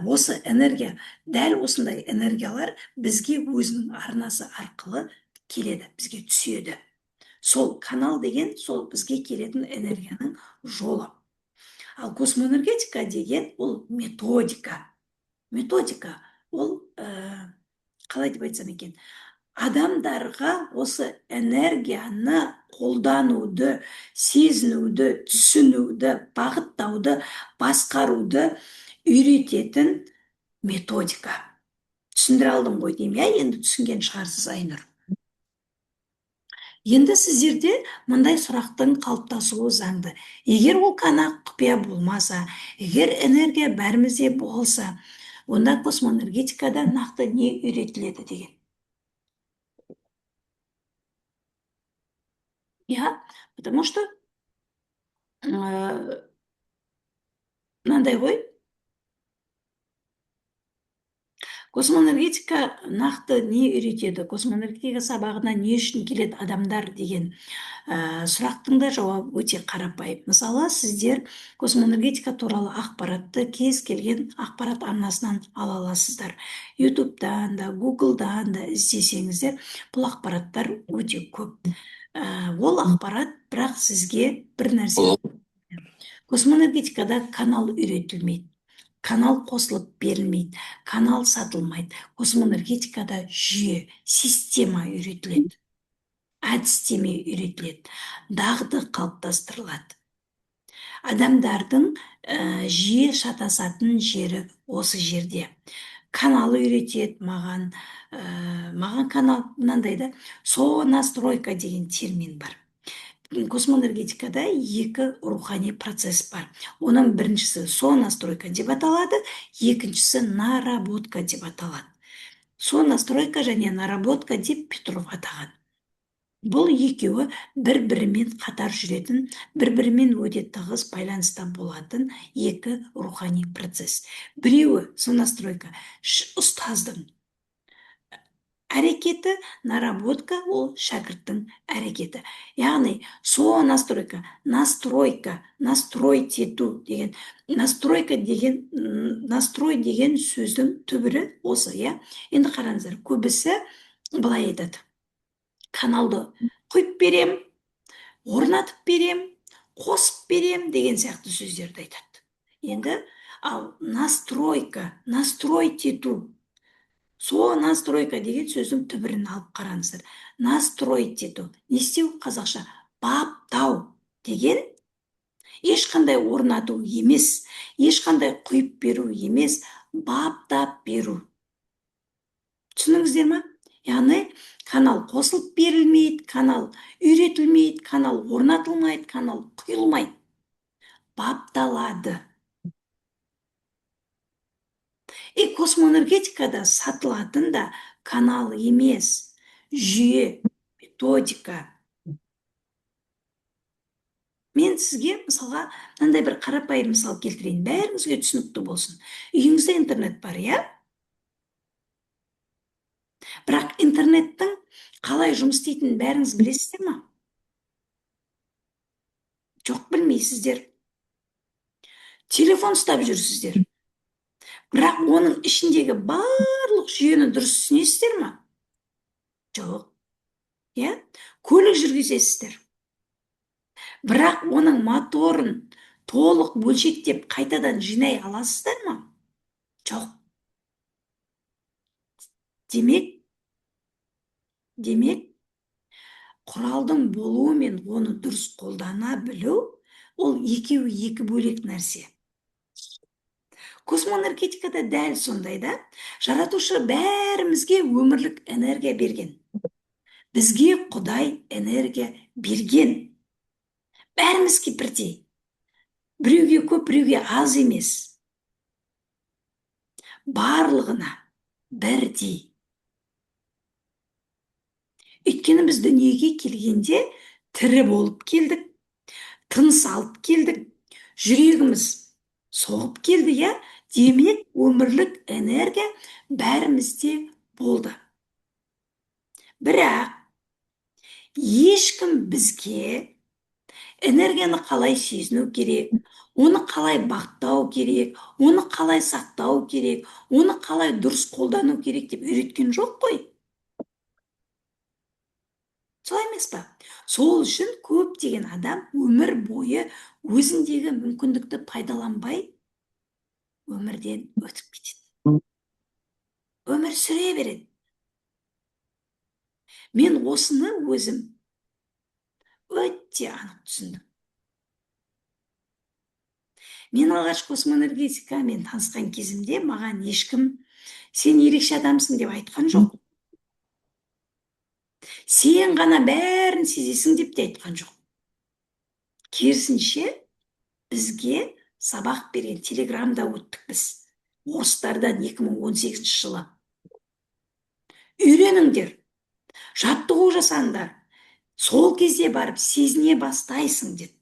Осы энергия, дәл осындай энергиялар бізге өзінің арнасы арқылы келеді, бізге түседі. Сол канал деген, сол бізге келетін энергияның жолы. Ал космоэнергетика деген ол методика. Методика ол қалай деп айтсам екен, адамдарға осы энергияны қолдануды, сезінуді, түсінуді, бағыттауды, басқаруды үйрететін методика. Түсіндіре алдым ғой деймін, иә, енді түсінген шығарсыз, Айнұр. Енді сіздерде мындай сұрақтың қалыптасуы заңды. Егер ол қанақ құпия болмаса, егер энергия бәрімізде болса, онда космоэнергетикада нақты не үйретіледі деген. Я, потому что мынандай ғой, космоэнергетика нақты не үйретеді, космоэнергетика сабағына не үшін келеді адамдар деген сұрақтың да жауабы өте қарапайым. Мысалы, сіздер космоэнергетика туралы ақпаратты кез келген ақпарат арнасынан ала аласыздар. Ютубтан да, Гуглдан да іздесеңіздер, бұл ақпараттар өте көп. Ол ақпарат, бірақ сізге бір нәрсе. Космоэнергетикада канал үйретілмейді. Канал қосылып берілмейді, канал сатылмайды. Космоэнергетикада жүйе, система үйретіледі. Әдістеме үйретіледі, дағды қалыптастырылады. Адамдардың жиі шатасатын жері осы жерде. Канал үйретеді маған канал мынандай да, сонастройка деген термин бар. Космоэнергетикада екі рухани процесс бар. Оның біріншісі сонастройка деп аталады, екіншісі наработка деп аталады. Сонастройка және наработка деп Петров атаған. Бұл екеуі бір-бірімен қатар жүретін, бір-бірімен өте тығыз байланыста болатын екі рухани процесс. Біреуі сонастройка, ұстаздың әрекеті, наработка ол шәкірттің әрекеті. Яғни сонастройка, настройка, настроить ету деген, настройка деген, настрой деген сөздің түбірі осы, иә. Енді қараңыздар, көбісі былай айтады: каналды құйып берем, орнатып берем, қосып берем деген сияқты сөздерді айтады. Енді ал настройка, настроить ету, сонастройка деген сөздің түбірін алып қараңыздар. Настроить ету, не істеу қазақша? Баптау деген ешқандай орнату емес, ешқандай құйып беру емес, баптап беру. Түсініңіздер ма? Яғни канал қосылып берілмейді, канал үйретілмейді, канал орнатылмайды, канал құйылмайды, бапталады. Космоэнергетикада сатылатын да канал емес, жүйе, методика. Мен сізге мысалға мынандай бір қарапайым мысал келтірейін, бәріңізге түсінікті болсын. Үйіңізде интернет бар, иә? Бірақ интернеттің қалай жұмыс істейтінін бәріңіз білесіздер ма? Жоқ, білмейсіздер. Телефон ұстап жүрсіздер. Бірақ оның ішіндегі барлық жүйені дұрыс түсінесіздер ма? Жоқ. Иә? Көлік жүргізесіздер. Бірақ оның моторын толық бөлшектеп қайтадан жинай аласыздар ма? Жоқ. Демек, құралдың болуы мен оны дұрыс қолдана білу, ол екеуі екі бөлек нәрсе. Космоэнергетикада дәл сондай да, жаратушы бәрімізге өмірлік энергия берген. Бізге Құдай энергия берген. Бәрімізге бірдей. Біреуге көп, біреуге аз емес. Барлығына бірдей. Өйткені біз дүниеге келгенде тірі болып келдік, тыныс алып келдік, жүрегіміз соғып келді, иә? Демек, өмірлік энергия бәрімізде болды. Бірақ ешкім бізге энергияны қалай сезіну керек, оны қалай бақтау керек, оны қалай сақтау керек, оны қалай дұрыс қолдану керек деп үйреткен жоқ қой. Солай емес па? Сол үшін көптеген адам өмір бойы өзіндегі мүмкіндікті пайдаланбай өмірден өтіп кетеді. Өмір сүре береді. Мен осыны өзім өте анық түсіндім. Мен алғаш космоэнергетикамен танысқан кезімде маған ешкім сен ерекше адамсың деп айтқан жоқ. Сен ғана бәрін сезесің деп те айтқан жоқ. Керісінше бізге сабақ берген телеграмда өттік біз. Орыстардан 2018 жылы. Үйреніңдер, жаттығу жасаңдар. Сол кезде барып сезіне бастайсың деді.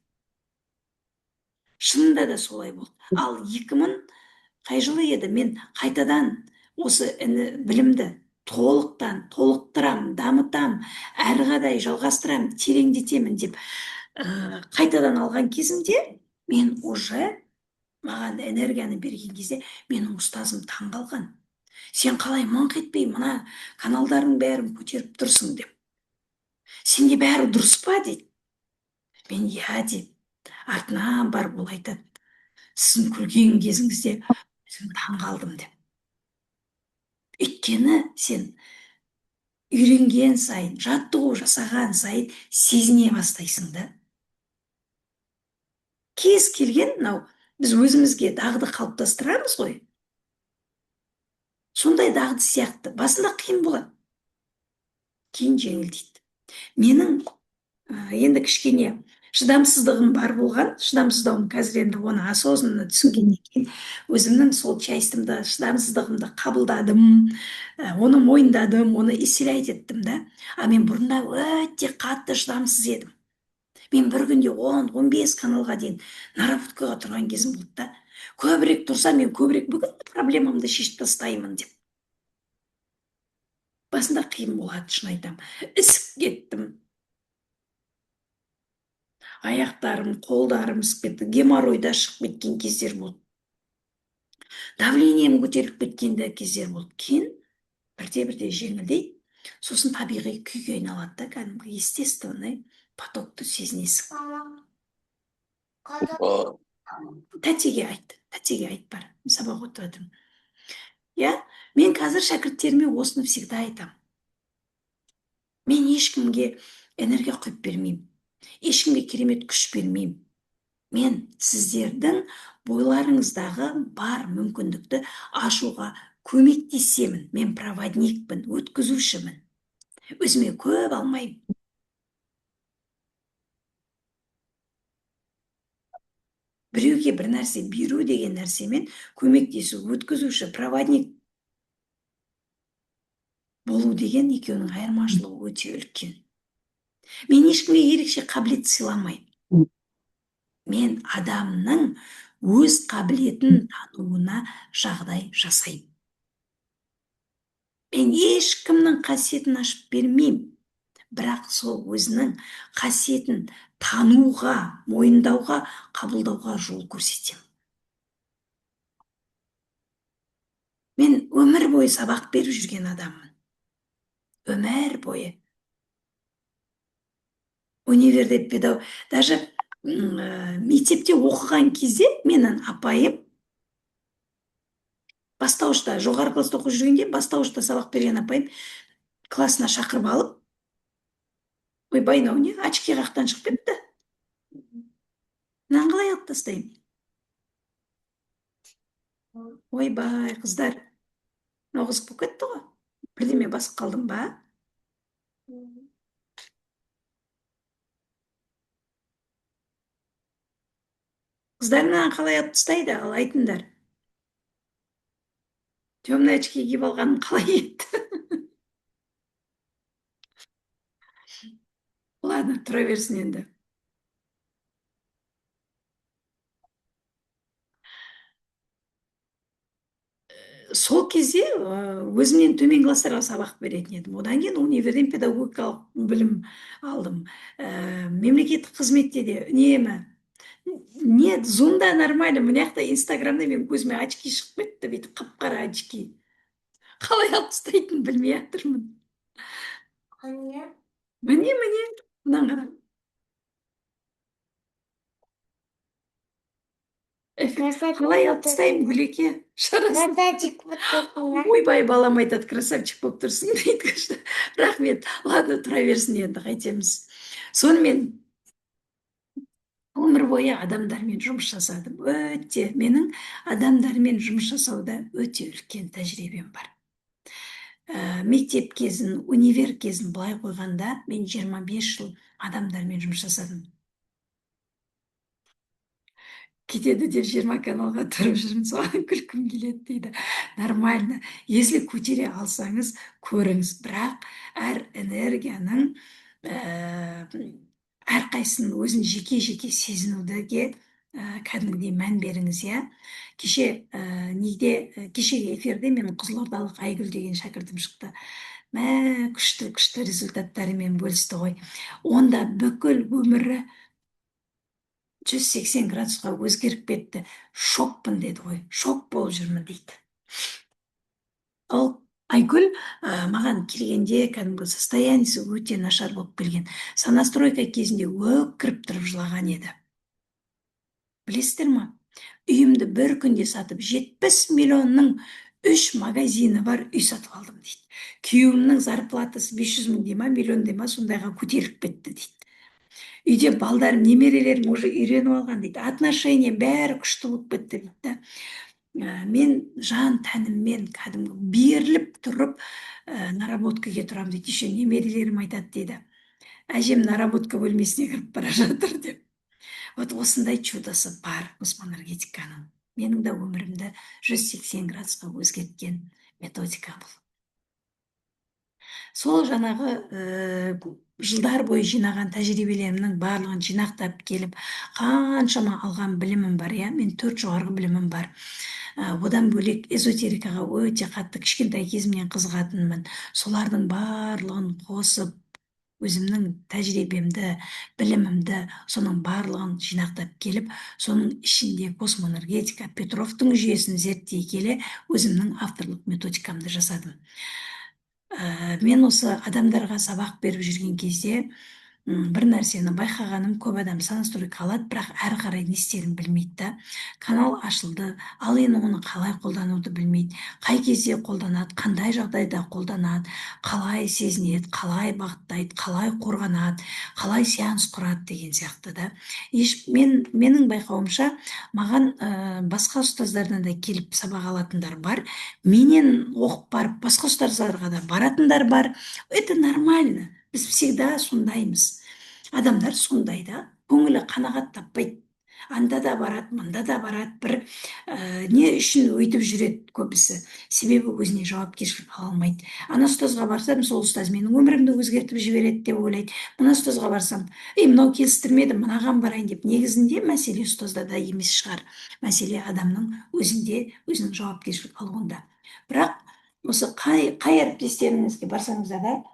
Шынында да солай болды. Ал 2000 қай жылы еді, мен қайтадан осы білімді толықтырам, дамытам, әрі қарай жалғастырам, тереңдетемін деп қайтадан алған кезімде мен уже маған энергияны берген кезде менің ұстазым таңғалған. Сен қалай мыңқ етпей мына каналдардың бәрін көтеріп тұрсың деп. Сенде бәрі дұрыс па дейді. Мен иә деп. Артынан барып ол айтады. Сіздің күлген кезіңізде таңғалдым деп. Өйткені сен үйренген сайын, жаттығу жасаған сайын сезіне бастайсың да. Кез келген мынау біз өзімізге дағды қалыптастырамыз ғой. Сондай дағды сияқты басында қиын болады. Кейін жеңілдейді. Менің енді кішкене шыдамсыздығым бар болған, шыдамсыздығым қазір енді оны осознанно түсінгеннен кейін өзімнің сол частьімді, шыдамсыздығымды қабылдадым, оны мойындадым, оны исцелять еттім да. А мен бұрында өте қатты шыдамсыз едім. Мен бір күнде 10-15 каналға дейін наработкаға тұрған кезім болды да. Көбірек тұрсам, мен көбірек бүкіл проблемамды шешіп тастаймын деп. Басында қиын болады, шын айтам. Ісіп кеттім. Аяқтарым, қолдарым ісіп кетті. Геморройда шығып кеткен кездер болды. Давлением көтеріліп кеткен кездер болды. Кейін бірте-бірте жеңілдейді. Сосын табиғи күйге айналады да, кәдімгі естественный потокты сезінесің. Тәтеге айт бар. Сабақ өтіп жатырмын. Я, мен қазір шәкірттеріме осыны всегда айтам. Мен ешкімге энергия құйып бермеймін. Ешкімге керемет күш бермеймін. Мен сіздердің бойларыңыздағы бар мүмкіндікті ашуға көмектесемін. Мен проводникпін, өткізушімін. Өзіме көп алмаймын. Біреуге бір нәрсе беру деген нәрсемен көмектесу, өткізуші, проводник болу деген екеуінің айырмашылығы өте үлкен. Мен ешкімге ерекше қабілет сыйламаймын. Мен адамның өз қабілетін тануына жағдай жасаймын. Мен ешкімнің қасиетін ашып бермеймін. Бірақ сол өзінің қасиетін тануға, мойындауға, қабылдауға жол көрсетемін. Мен өмір бойы сабақ беріп жүрген адаммын. Өмір бойы. Универде даже мектепте оқыған кезде менің апайым бастауышта, жоғары класста оқып жүргенде бастауышта сабақ берген апайым классына шақырып алып, ойбай, не очки қақтан шығып кетті. Мынаны қалай алып тастаймын? Ойбай, қыздар, мынау қызық болып кетті ғой. Бірдеме басып қалдым ба? Қыздар мынаны қалай алып тастайды, ал айтыңдар. Темный очки киіп алғаным қалай еді? Ладно, тұра берсін енді. Сол кезде өзімнен төмен класстарға сабақ беретін едім. Одан кейін универден педагогикалық білім алдым. Мемлекеттік қызметте де үнемі. Нет, зумда нормально. Мына жақта инстаграмда мен көзіме очки шығып кетті, бүйтіп қап-қара очки. Қалай алып тастайтынын білмей жатырмын. Міне, мынаны қара. қалай алып тастаймын Гүлеке шарасын. Красавчик вот такой. Ойбай балам айтады, красавчик болып тұрсың дейді. Рахмет, ладно, тұра берсін, енді қайтеміз. Сонымен өмір бойы адамдармен жұмыс жасадым. Менің адамдармен жұмыс жасауда өте үлкен тәжірибем бар. Мектеп кезін, универ кезін былай қойғанда, мен 25 жыл адамдармен жұмыс жасадым. Кетеді деп 20 каналға тұрып жүрмін, соған күлкім келеді дейді. Нормально. Если көтере алсаңыз, көріңіз. Бірақ әр энергияның әрқайсының өзін жеке-жеке сезінудіге кәдімгідей мән беріңіз, иә. Кешегі эфирде менің қызылордалық Айгүл деген шәкіртім шықты. Күшті результаттарымен бөлісті ғой. Онда бүкіл өмірі 180 градусқа өзгеріп кетті. Шокпын деді ғой. Шок болып жүрмін дейді. Ал Айгүл маған келгенде кәдімгі состояниесі өте нашар болып келген. Сонастройка кезінде өкіріп тұрып жылаған еді. Білесіздер ма? Үйімді бір күнде сатып 70 миллионның 3 магазині бар үй сатып алдым дейді. Күйеуімнің зарплатасы 500 мың дей ма, миллион дей ма, сондайға көтеріліп кетті дейді. Үйде балдарым, немерелерім уже үйреніп алған дейді. Отношение бәрі күшті болып кетті дейді. Мен жан тәніммен кәдімгі беріліп тұрып наработкаға тұрам дейді. Еще немерелерім айтады дейді. Әжем наработка бөлмесіне кіріп бара жатыр деп. Вот осындай чудосы бар космоэнергетиканың. Менің де өмірімді 180 градусқа өзгерткен методика бұл. Сол жаңағы жылдар бойы жинаған тәжірибелерімнің барлығын жинақтап келіп, қаншама алған білімім бар, иә. Мен 4 жоғарғы білімім бар. Одан бөлек эзотерикаға өте қатты кішкентай кезімнен қызығатынмын. Солардың барлығын қосып, өзімнің тәжірибемді, білімімді, соның барлығын жинақтап келіп, соның ішінде космоэнергетика, Петровтың жүйесін зерттей келе, өзімнің авторлық методикамды жасадым. Мен осы адамдарға сабақ беріп жүрген кезде бір нәрсені байқағаным, көп адам сонастройка алады, бірақ әрі қарай не істерін білмейді. Канал ашылды, ал енді оны қалай қолдануды білмейді. Қай кезде қолданады, қандай жағдайда қолданады, қалай сезінеді, қалай бағыттайды, қалай қорғанады, қалай сеанс құрады деген сияқты да. Менің байқауымша, маған басқа ұстаздардан да келіп сабақ алатындар бар. Менен оқып барып, басқа ұстаздарға да баратындар бар. Это нормально. Біз всегда сондаймыз. Адамдар сондай да, көңілі қанағат таппайды. Анда да барады, мында да барады, бір не үшін өйтіп жүреді көбісі. Себебі өзіне жауапкершілік ала алмайды. Ана ұстазға барсам, сол ұстаз менің өмірімді өзгертіп жібереді деп ойлайды. Мына ұстазға барсам, мынау келістірмеді, мынаған барайын деп. Негізінде мәселе ұстазда да емес шығар. Мәселе адамның өзінде, өзінің жауапкершілік алуында. Бірақ осы қай әріптестеріңізге барсаңыздар да,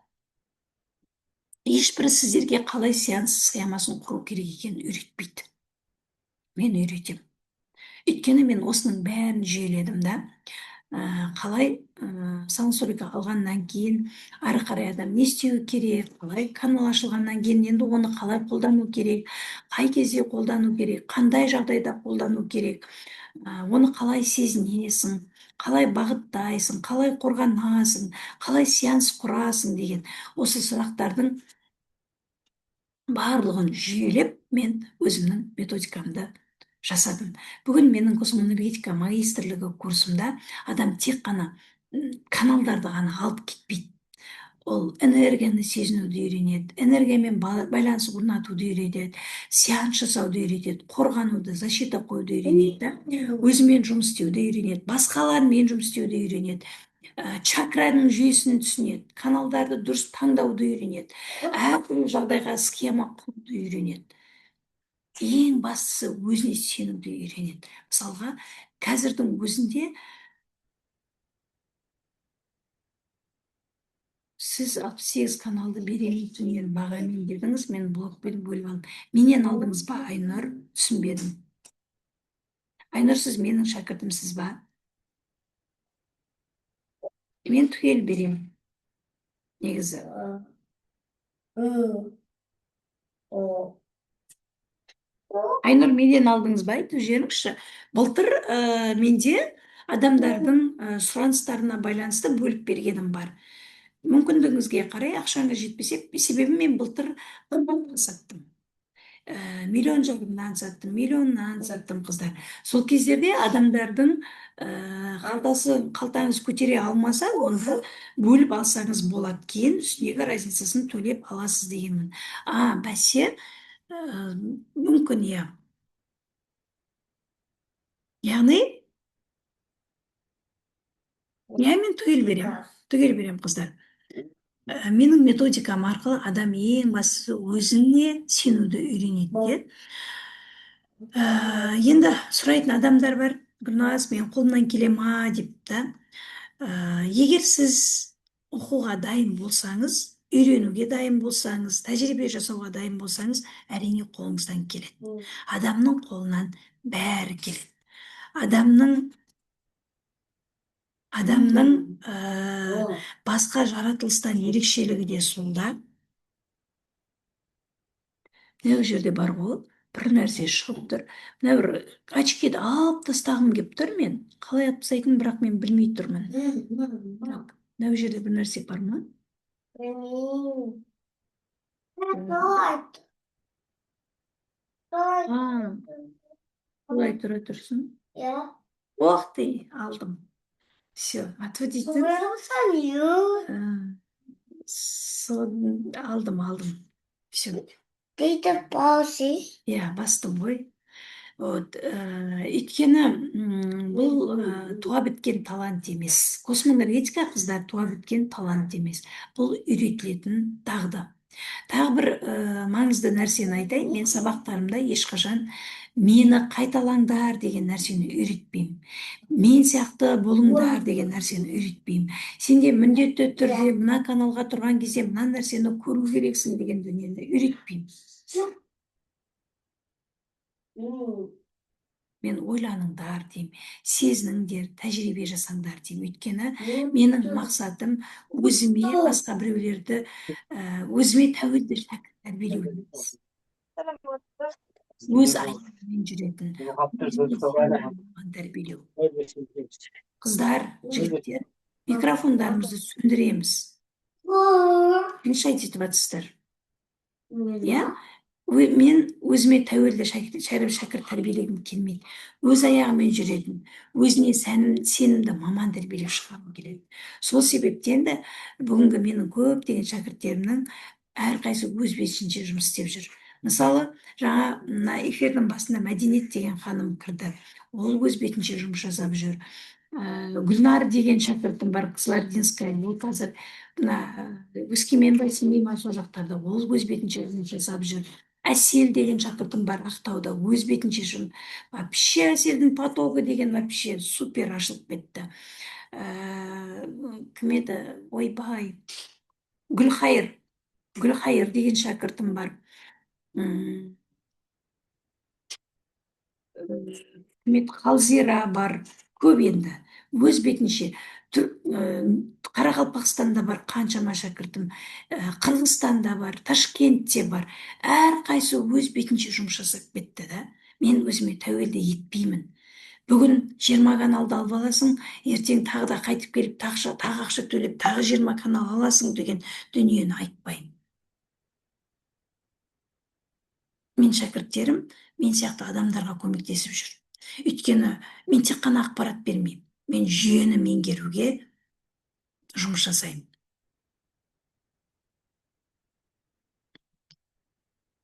ешбірі сіздерге қалай сеанс схемасын құру керек екенін үйретпейді. Мен үйретем. Өйткені мен осының бәрін жүйеледім да. Қалай сонастройка алғаннан кейін ары қарай адам не істеу керек, қалай канал ашылғаннан кейін енді оны қалай қолдану керек, қай кезде қолдану керек, қандай жағдайда қолдану керек, оны қалай сезінесің, қалай бағыттайсың, қалай қорғанасың, қалай сеанс құрасың деген осы сұрақтардың барлығын жүйелеп мен өзімнің методикамды жасадым. Бүгін менің космоэнергетика магистрлігі курсымда адам тек қана каналдарды ғана алып кетпейді. Ол энергияны сезінуді үйренеді, энергиямен байланыс орнатуды үйретеді, сеанс жасауды үйретеді, қорғануды, защита қоюды үйренеді, өзімен жұмыс істеуді үйренеді, басқалармен жұмыс істеуді үйренеді, чакраның жүйесін түсінеді, каналдарды дұрыс таңдауды үйренеді, әртүрлі жағдайға схема құруды үйренеді. Ең бастысы өзіне сенуді үйренеді. Мысалға, қазірдің өзінде сіз 68 каналды беремін түнен бағамен дедіңіз, мен блокпен бөліп алдым. Менен алдыңыз ба, Айнұр? Түсінбедім. Айнұр, сіз менің шәкіртімсіз ба? Мен түгел беремін. Негізі. Айнұр, менен алдыңыз ба? Айтып жіберіңізші. Былтыр менде адамдардың сұраныстарына байланысты бөліп бергенім бар. Мүмкіндігіңізге қарай ақшаңыз жетпесе, себебі мен былтыр нан саттым. Миллион жарымнан саттым, миллионнан саттым қыздар. Сол кездерде адамдардың қалтаңыз көтере алмаса, онда бөліп алсаңыз болады. Кейін үстіндегі разницасын төлеп аласыз дегенмін. Бәсе, мүмкін, иә. Яғни, мен түгел берем, қыздар. Менің методикам арқылы адам ең бастысы өзіне сенуді үйренеді. Енді сұрайтын адамдар бар, Гүлназ, мен қолымнан келе ма деп та. Егер сіз оқуға дайын болсаңыз, үйренуге дайын болсаңыз, тәжірибе жасауға дайын болсаңыз, әрине қолыңыздан келеді. Адамның қолынан бәрі келеді. Адамның басқа жаратылыстан ерекшелігі де сонда. Мына жерде бар ғой, бір нәрсе шығып тұр. Мына бір очкиді алып тастағым келіп тұр мен. Қалай алып тастайтынын бірақ мен білмей тұрмын. Так, мына жерде бір нәрсе бар ма? Олай тұра тұрсын. Ох ты, алдым. Все, отводите. Алдым. Все. Иә, бастым ғой. Өйткені бұл туа біткен талант емес. Космоэнергетика, қыздар, туа біткен талант емес. Бұл үйретілетін дағды. Тағы бір маңызды нәрсені айтайын, мен сабақтарымда ешқашан мені қайталаңдар деген нәрсені үйретпеймін. Мен сияқты болыңдар деген нәрсені үйретпеймін. Сенде міндетті түрде мына каналға тұрған кезде мына нәрсені көру керексің деген дүниені үйретпеймін. Мен ойланыңдар деймін, сезініңдер, тәжірибе жасаңдар деймін. Өйткені менің мақсатым өзіме, басқа біреулерді өзіме тәуелді шәкірт тәрбиелеу емес. Өз аяғымен жүретін, тәрбиелеу. Қыздар, жігіттер, микрофондарымызды сөндіреміз. Мешать етіп жатсыздар. Иә? Мен өзіме тәуелді шәкірт тәрбиелегім келмейді. Өз аяғымен жүретін, өзіне сенімді маман тәрбиелеп шығарғым келеді. Сол себептен де бүгінгі менің көптеген шәкірттерімнің әрқайсысы өз бетінше жұмыс істеп жүр. Мысалы, жаңа мына эфирдің басында Мәдениет деген ханым кірді. Ол өз бетінше жұмыс жасап жүр. Гүлнар деген шәкіртім бар, Кызылординская, ол қазір Өскемен ба, Семей ма, сол жақтарда, ол өз бетінше жұмыс жасап жүр. Әсел деген шәкіртім бар, Ақтауда, өз бетінше жұмыс. Вообще Әселдің потогы деген вообще супер ашылып кетті. Кім еді? Ойбай. Гүлхайыр деген шәкіртім бар. Қалзира бар. Көп енді. Өз бетінше. Қарақалпақстанда бар қаншама шәкіртім. Қырғызстанда бар, Ташкентте бар. Әрқайсы өз бетінше жұмыс жасап кетті да. Мен өзіме тәуелді етпеймін. Бүгін 20 каналды алып аласың, ертең тағы да қайтып келіп, тағы ақша төлеп, тағы 20 канал аласың деген дүниені айтпаймын. Мен шәкірттерім мен сияқты адамдарға көмектесіп жүр. Өйткені мен тек қана ақпарат бермеймін. Мен жүйені меңгеруге жұмыс жасаймын.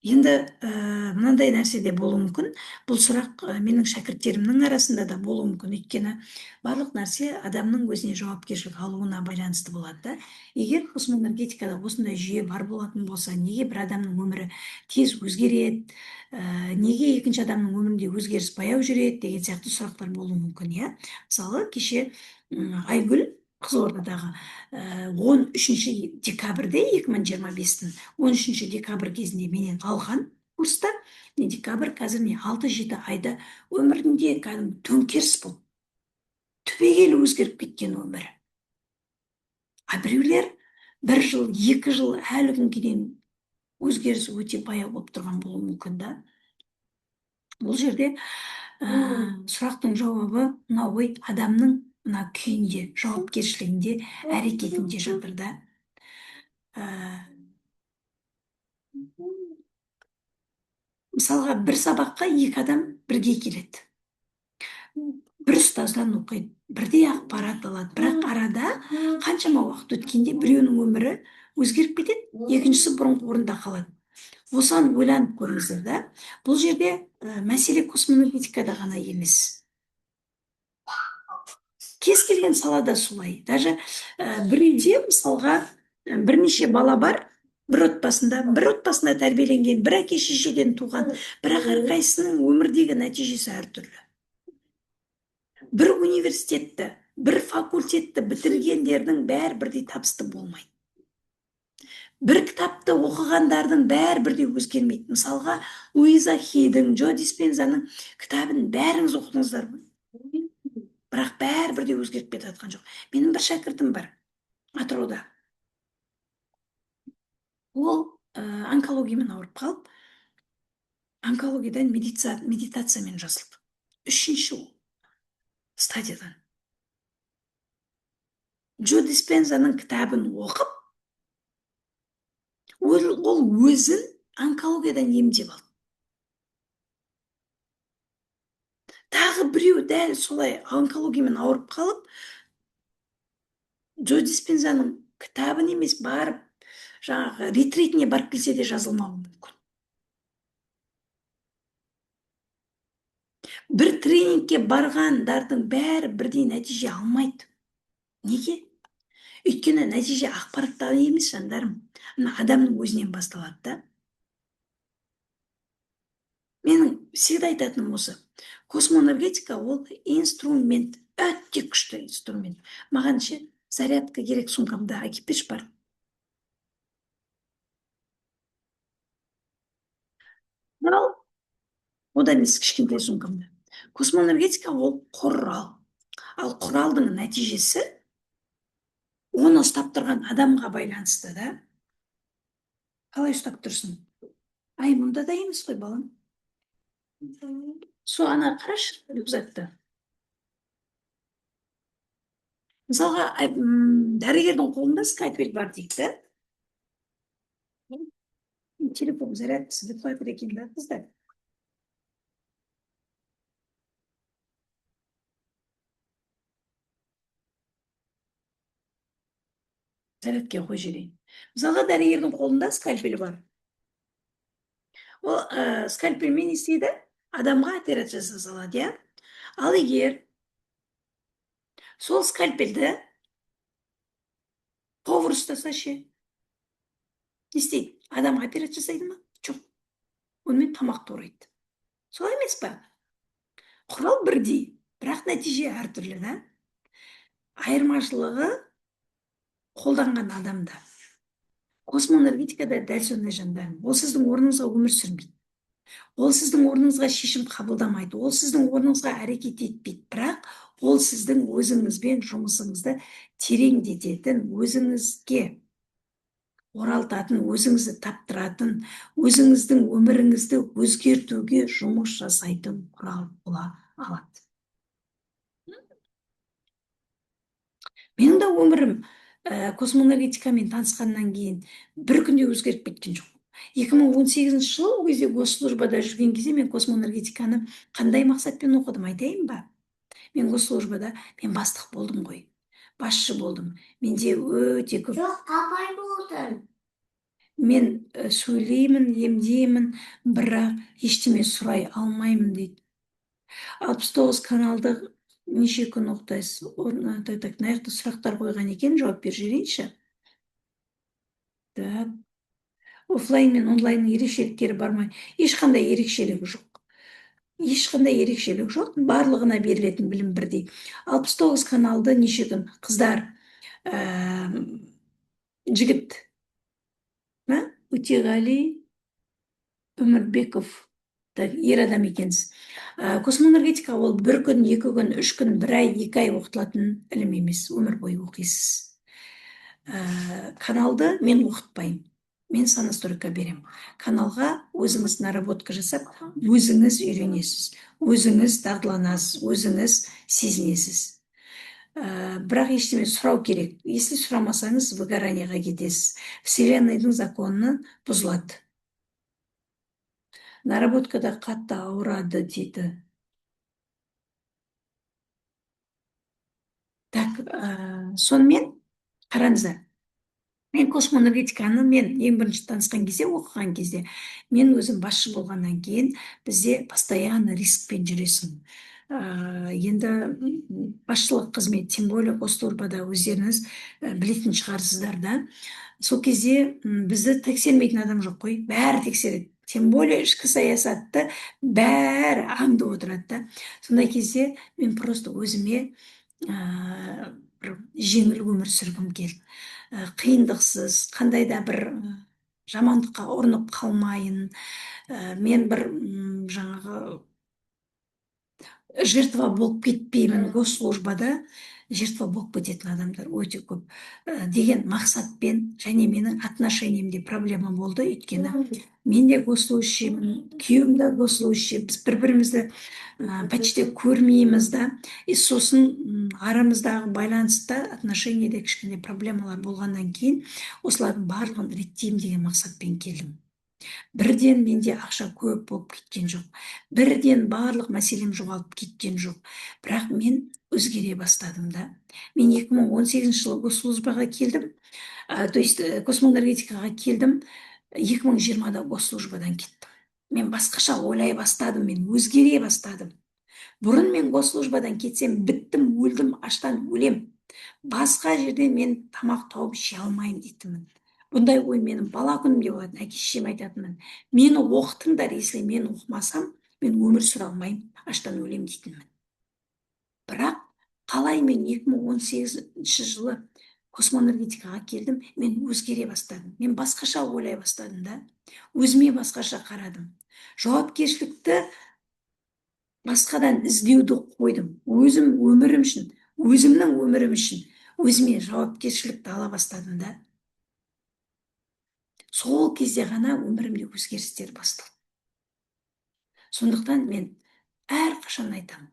Енді мынандай нәрсе де болуы мүмкін. Бұл сұрақ менің шәкірттерімнің арасында да болуы мүмкін. Өйткені барлық нәрсе адамның өзіне жауапкершілік алуына байланысты болады да. Егер космоэнергетикада осындай жүйе бар болатын болса, неге бір адамның өмірі тез өзгереді, неге екінші адамның өмірінде өзгеріс баяу жүреді деген сияқты сұрақтар болуы мүмкін, иә. Мысалы, кеше Айгүл Қызылордадағы 13 декабрьде 2025-тің 13 декабрь кезінде менен алған курста, декабрь қазір 6-7 айда өмірінде кәдімгі төңкеріс болып, түбегейлі өзгеріп кеткен өмірі. Біреулер 1 жыл, 2 жыл әлі күнге дейін өзгеріс өте баяу болып тұрған болуы мүмкін да. Бұл жерде сұрақтың жауабы мынау ғой, адамның мына күйінде, жауапкершілігінде, әрекетінде жатыр да. Мысалға, бір сабаққа екі адам бірге келеді. Бір ұстаздан оқиды, бірдей ақпарат алады, бірақ арада қаншама уақыт өткенде біреуінің өмірі өзгеріп кетеді, екіншісі бұрынғы орнында қалады. Осыған ойланып көріңіздер да. Бұл жерде мәселе космоэнергетикада ғана емес. Кез келген салада солай. Даже бір үйде мысалға бірнеше бала бар, бір отбасында тәрбиеленген, бір әке шешеден туған, бірақ әрқайсысының өмірдегі нәтижесі әртүрлі. Бір университетті, бір факультетті бітіргендердің бәрі бірдей табысты болмайды. Бір кітапты оқығандардың бәрі бірдей өзгермейді. Мысалға, Луиза Хейдің, Джо Диспензаның кітабын бәріңіз оқыдыңыздар ма? Бірақ бәрі бірдей өзгеріп кетіп жатқан жоқ. Менің бір шәкіртім бар, Атырауда. Ол онкологиямен ауырып қалып, онкологиядан медитациямен жазылды. 3-ші стадиядан. Джо Диспензаның кітабын оқып, ол өзін онкологиядан емдеп алды. Тағы біреу дәл солай онкологиямен ауырып қалып, Джо Диспензаның кітабын емес, барып, жаңағы ретритіне барып келсе де жазылмауы мүмкін. Бір тренингке барғандардың бәрі бірдей нәтиже алмайды. Неге? Өйткені нәтиже ақпараттан емес, жандарым. Адамның өзінен басталады да. Менің всегда айтатыным осы. Космоэнергетика ол инструмент, өте күшті инструмент. Маған ше зарядка керек, сумкамда әкеп берші бар. Одан емес кішкентай сумкамда. Космоэнергетика ол құрал. Ал құралдың нәтижесі оны ұстап тұрған адамға байланысты да. Қалай ұстап тұрсың? Ай, мұнда да емес қой, балам. Ана қарашы, рюкзакты. Мысалға, дәрігердің қолында скальпель бар дейді. Телефон зарядкасы деп қоятыр екен да, қыздар. Зарядке қой жіберейін. Мысалға, дәрігердің қолында скальпель бар. Ол скальпельмен істейді, адамға операция жасалады, иә? Ал егер сол скальпельді повар ұстаса ше, не істейді? Адамға операция жасайды ма? Жоқ. Онымен тамақ турайды. Солай емес па? Құрал бірдей, бірақ нәтиже әртүрлі да. Айырмашылығы қолданған адамда. Космоэнергетикада дәл сондай, жандарым. Ол сіздің орныңызға өмір сүрмейді. Ол сіздің орныңызға шешім қабылдамайды. Ол сіздің орныңызға әрекет етпейді. Бірақ ол сіздің өзіңізбен жұмысыңызды тереңдететін, өзіңізге оралтатын, өзіңізді таптыратын, өзіңіздің өміріңізді өзгертуге жұмыс жасайтын құрал бола алады. Менің де өмірім космоэнергетикамен танысқаннан кейін бір күнде өзгеріп кеткен жоқ. 2018 жылы, ол кезде госслужбада жүрген кезде мен космоэнергетиканы қандай мақсатпен оқыдым, айтайын ба? Мен госслужбада мен бастық болдым ғой. Басшы болдым. Менде өте көп. Жоқ, апай болдың. Мен сөйлеймін, емдеймін, бірақ ештеме сұрай алмаймын дейді. 69 каналды неше күн оқытасыз? Мына жақта сұрақтар қойған екен, жауап беріп жіберейінші. Так. Офлайн мен онлайнның ерекшеліктері бар ма? Ешқандай ерекшелігі жоқ. Ешқандай ерекшелік жоқ. Барлығына берілетін білім бірдей. 69 каналды неше күн? Қыздар, жігіт, Өтеғали Өмірбеков, ер адам екенсіз. Космоэнергетика ол бір күн, 2 күн, 3 күн, 1 ай, 2 ай оқытылатын ілім емес, өмір бойы оқисыз. Каналды мен оқытпаймын. мен сонастройка беремін. Каналға өзіңіз наработка жасап, өзіңіз үйренесіз, өзіңіз дағдыланасыз, өзіңіз сезінесіз. Бірақ ештеме сұрау керек. Если сұрамасаңыз, выгоранияға кетесіз. Вселенныйдың законы бұзылады. Наработкада қатты ауырады дейді. Так, сонымен қараңыздар. Мен космоэнергетиканы ең бірінші танысқан кезде, оқыған кезде, мен өзім басшы болғаннан кейін бізде постоянно рискпен жүресің. Енді басшылық қызмет, тем более Госслужбада өздеріңіз білетін шығарсыздар да. Сол кезде бізді тексермейтін адам жоқ қой, бәрі тексереді. Тем более ішкі саясатты бәрі аңдып отырады да. Сондай кезде мен просто өзіме бір жеңіл өмір сүргім келді. Қиындықсыз, қандай да бір жамандыққа ұрынып қалмайын. Мен бір жаңағы жертва болып кетпеймін. Госслужбада жертва болып кететін адамдар өте көп. Деген мақсатпен, және менің отношениемде проблема болды. Өйткені мен де госслужащиймін, күйеуім де госслужащий. Біз бір-бірімізді почти көрмейміз да. И сосын арамыздағы байланыста, отношениеде кішкене проблемалар болғаннан кейін осылардың барлығын реттеймін деген мақсатпен келдім. Бірден менде ақша көп болып кеткен жоқ. Бірден барлық мәселем жоғалып кеткен жоқ. Бірақ мен өзгере бастадым да. Мен 2018 жылы госслужбаға келдім. То есть космоэнергетикаға келдім. 2020-да госслужбадан кеттім. Мен басқаша ойлай бастадым, мен өзгере бастадым. Бұрын мен госслужбадан кетсем, біттім, өлдім, аштан өлем. Басқа жерде мен тамақ тауып жей алмаймын дейтінмін. Бұндай ой менің бала күнімде болатын, әке-шешем айтатынмын. Мені оқытыңдар, если мен оқымасам, мен өмір сүре алмаймын, аштан өлем дейтінмін. Бірақ қалай мен 2018 жылы космоэнергетикаға келдім, мен өзгере бастадым. Мен басқаша ойлай бастадым да. Өзіме басқаша қарадым. Жауапкершілікті басқадан іздеуді қойдым. Өзім өмірім үшін, өзімнің өмірім үшін өзіме жауапкершілікті ала бастадым да. Сол кезде ғана өмірімде өзгерістер басталды. Сондықтан мен әрқашан айтамын,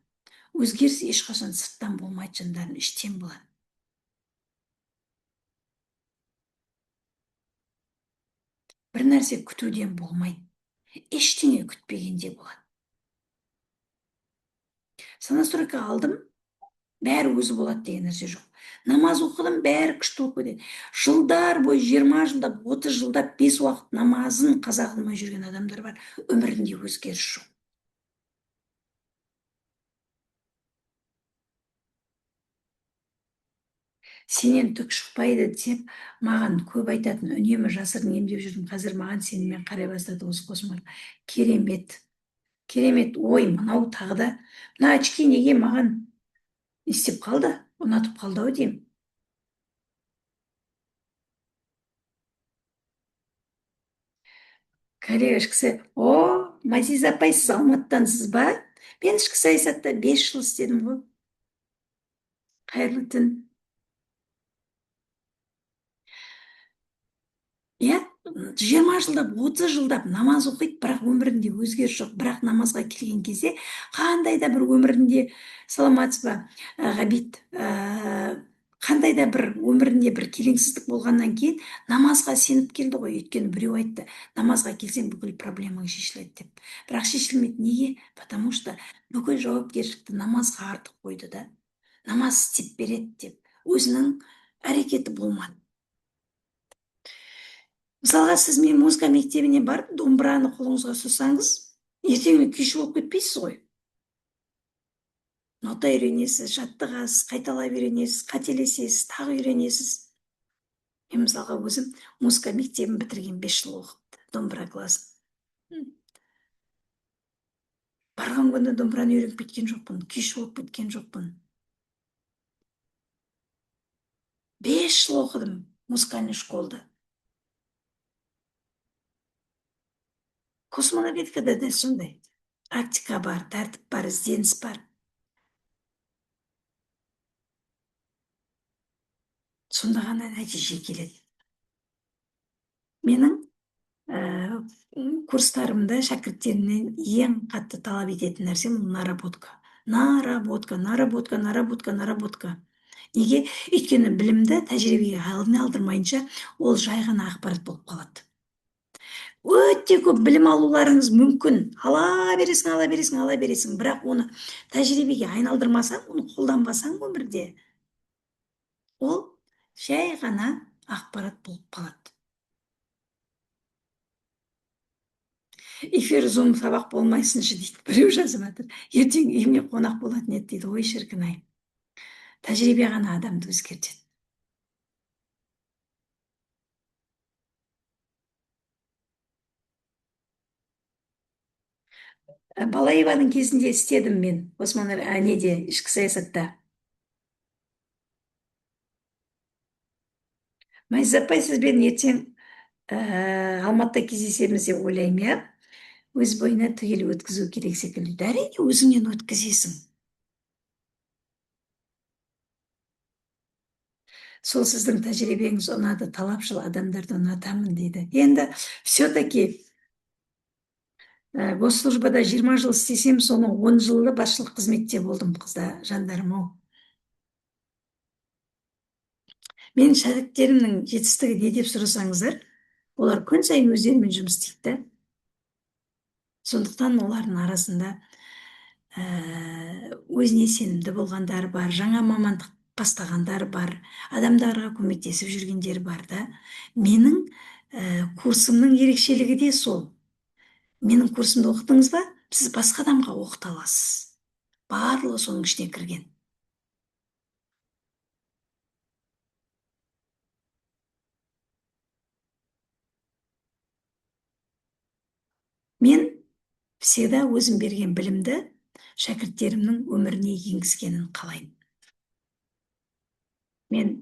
өзгеріс ешқашан сырттан болмайды, жандарым, іштен болады. Бір нәрсе күтуден болмайды. Ештеңе күтпегенде болады. Сонастройка алдым, бәрі өзі болады деген нәрсе жоқ. Намаз оқыдым, бәрі күшті болып кетеді. Жылдар бойы, 20 жылдап, 30 жылдап 5 уақыт намазын қаза қылмай жүрген адамдар бар. Өмірінде өзгеріс жоқ. Сенен түк шықпайды деп маған көп айтатын, үнемі жасырын емдеп жүрдім. Қазір маған сенімен қарай бастады осы космос. Керемет. Керемет. Ой, мынау тағы да. Мына очки неге маған істеп қалды? Ұнатып қалды ау деймін. Коллега ішкісі, Мазиз апай, сіз Алматыдансыз ба? Мен ішкі саясатта 5 жыл істедім ғой. Қайырлы түн. Иә, 20 жылдап, 30 жылдап намаз оқиды, бірақ өмірінде өзгеріс жоқ. Бірақ намазға келген кезде қандай да бір өмірінде, саламатсыз ба, Ғабит, қандай да бір өмірінде бір келеңсіздік болғаннан кейін намазға сеніп келді ғой. Өйткені біреу айтты, намазға келсең бүкіл проблемаң шешіледі деп. Бірақ шешілмеді. Неге? Потому что бүкіл жауапкершілікті намазға артып қойды да. Намаз істеп береді деп. Өзінің әрекеті болмады. Мысалға, сіз мен музыка мектебіне барып, домбыраны қолыңызға ұстасаңыз, ертеңіне күйші болып кетпейсіз ғой. Нота үйренесіз, жаттығасыз, қайталап үйренесіз, қателесесіз, тағы үйренесіз. Мен мысалға өзім музыка мектебін бітірген 5 жыл оқыпты, домбыра классын. Барған күні домбыраны үйреніп кеткен жоқпын, күйші болып кеткен жоқпын. 5 жыл оқыдым музыкальный школда. Космоэнергетикада да сондай. Практика бар, тәртіп бар, ізденіс бар. Сонда ғана нәтиже келеді. Менің курстарымда шәкірттерімнен ең қатты талап ететін нәрсем ол наработка. Наработка, наработка, наработка, наработка. Неге? Өйткені білімді тәжірибеге алдырмайынша ол жай ғана ақпарат болып қалады. Өте көп білім алуларыңыз мүмкін. Ала бересің, ала бересің, ала бересің. Бірақ оны тәжірибеге айналдырмасаң, оны қолданбасаң өмірде, ол жай ғана ақпарат болып қалады. Эфир зум сабақ болмайсыншы дейді, біреу жазып жатыр. Ертең үйіме қонақ болатын еді дейді. Ой шіркін-ай. Тәжірибе ғана адамды өзгертеді. Балаеваның кезінде істедім мен неде, ішкі саясатта. Майзапай, сізбен ертең Алматыда кездесеміз деп ойлаймын, иә? Өз бойына түгел өткізу керек секілді. Әрине, өзіңнен өткізесің. Сол сіздің тәжірибеңіз ұнады, талапшыл адамдарды ұнатамын дейді. Енді все-таки госслужбада 20 жыл істесем, соның 10 жылы басшылық қызметте болдым, қыздар, жандарым-ау. Менің шәкірттерімнің жетістігі не деп сұрасаңыздар, олар күн сайын өздерімен жұмыс істейді. Сондықтан олардың арасында өзіне сенімді болғандар бар, жаңа мамандық бастағандар бар, адамдарға көмектесіп жүргендер бар да. Менің курсымның ерекшелігі де сол. Менің курсымды оқыдыңыз ба? Сіз басқа адамға оқыта аласыз. Барлығы соның ішіне кірген. Мен всегда өзім берген білімді шәкірттерімнің өміріне енгізгенін қалаймын. Мен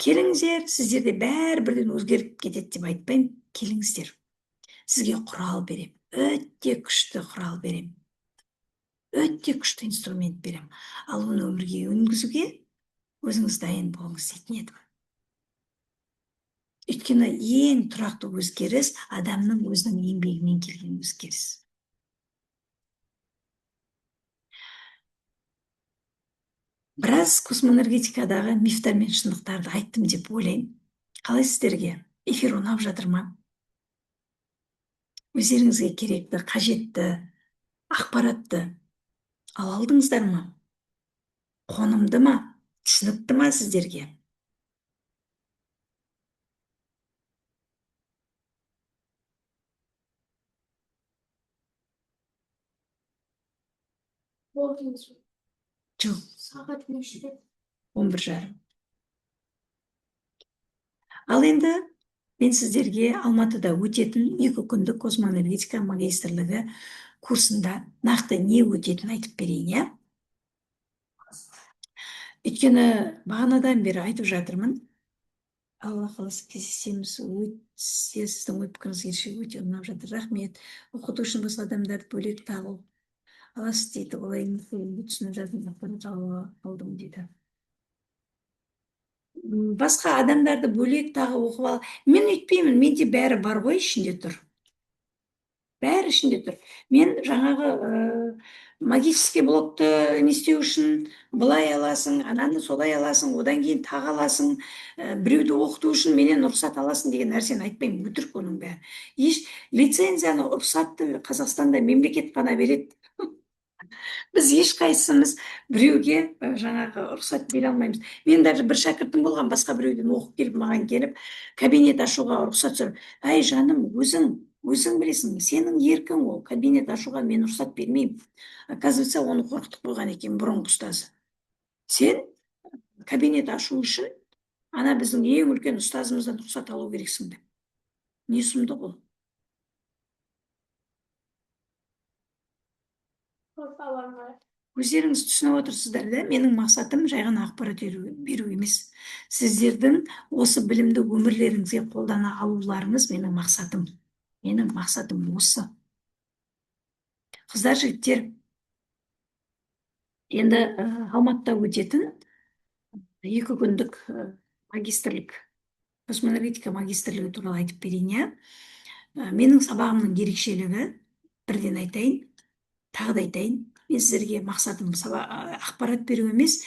келіңіздер, сіздерде бәрі бірден өзгеріп кетеді деп айтпаймын. Келіңіздер. Сізге құрал берем. Өте күшті құрал берем. Өте күшті инструмент берем. Ал оны өмірге енгізуге өзіңіз дайын болыңыз дейтін едім. Өйткені ең тұрақты өзгеріс адамның өзінің еңбегімен келген өзгеріс. Біраз космоэнергетикадағы мифтар мен шындықтарды айттым деп ойлаймын. Қалай сіздерге? Эфир ұнап жатыр ма? Өздеріңізге керекті, қажетті ақпаратты ала алдыңыздар ма? Қонымды ма? Түсінікті ма сіздерге? Жоқ, Сағат нешеде? 11:30. Ал енді мен сіздерге Алматыда өтетін 2 күндік космоэнергетика магистрлігі курсында нақты не өтетінін айтып берейін, иә? Өйткені бағанадан бері айтып жатырмын. Алла қаласа кездесеміз, өте сіздің ой пікіріңізге өте ұнап жатыр. Рахмет. Оқыту үшін басқа адамдарды бөлек тағу аласыз дейді. Олай түсініп жатырмын, ақпарат алдым дейді. Басқа адамдарды бөлек тағы оқып ал. Мен өйтпеймін, менде бәрі бар ғой, ішінде тұр. Бәрі ішінде тұр. Мен жаңағы магический блокты не істеу үшін былай аласың, ананы солай аласың, одан кейін тағы аласың, біреуді оқыту үшін менен рұқсат аласың деген нәрсені айтпаймын, өтірік оның бәрі. Лицензияны, рұқсатты Қазақстанда мемлекет қана береді. Біз ешқайсымыз біреуге жаңағы рұқсат бере алмаймыз. Мен даже бір шәкіртім болған, басқа біреуден оқып келіп, маған келіп, кабинет ашуға рұқсат сұрап, әй жаным, өзің білесің, сенің еркің ол, кабинет ашуға мен рұқсат бермеймін. Оказывается, оны қорқытып қойған екен бұрынғы ұстазы. Сен кабинет ашу үшін ана біздің ең үлкен ұстазымыздан рұқсат алу керексің деп. Не сұмдық ол? Өздеріңіз түсініп отырсыздар да, менің мақсатым жай ғана ақпарат беру емес. Сіздердің осы білімді өмірлеріңізге қолдана алуларыңыз менің мақсатым. Менің мақсатым осы. Қыздар, жігіттер, енді Алматыда өтетін 2 күндік магистрлік, космоэнергетика магистрлігі туралы айтып берейін, иә? Менің сабағымның ерекшелігі, бірден айтайын, тағы да айтайын, мен сіздерге мақсатым ақпарат беру емес,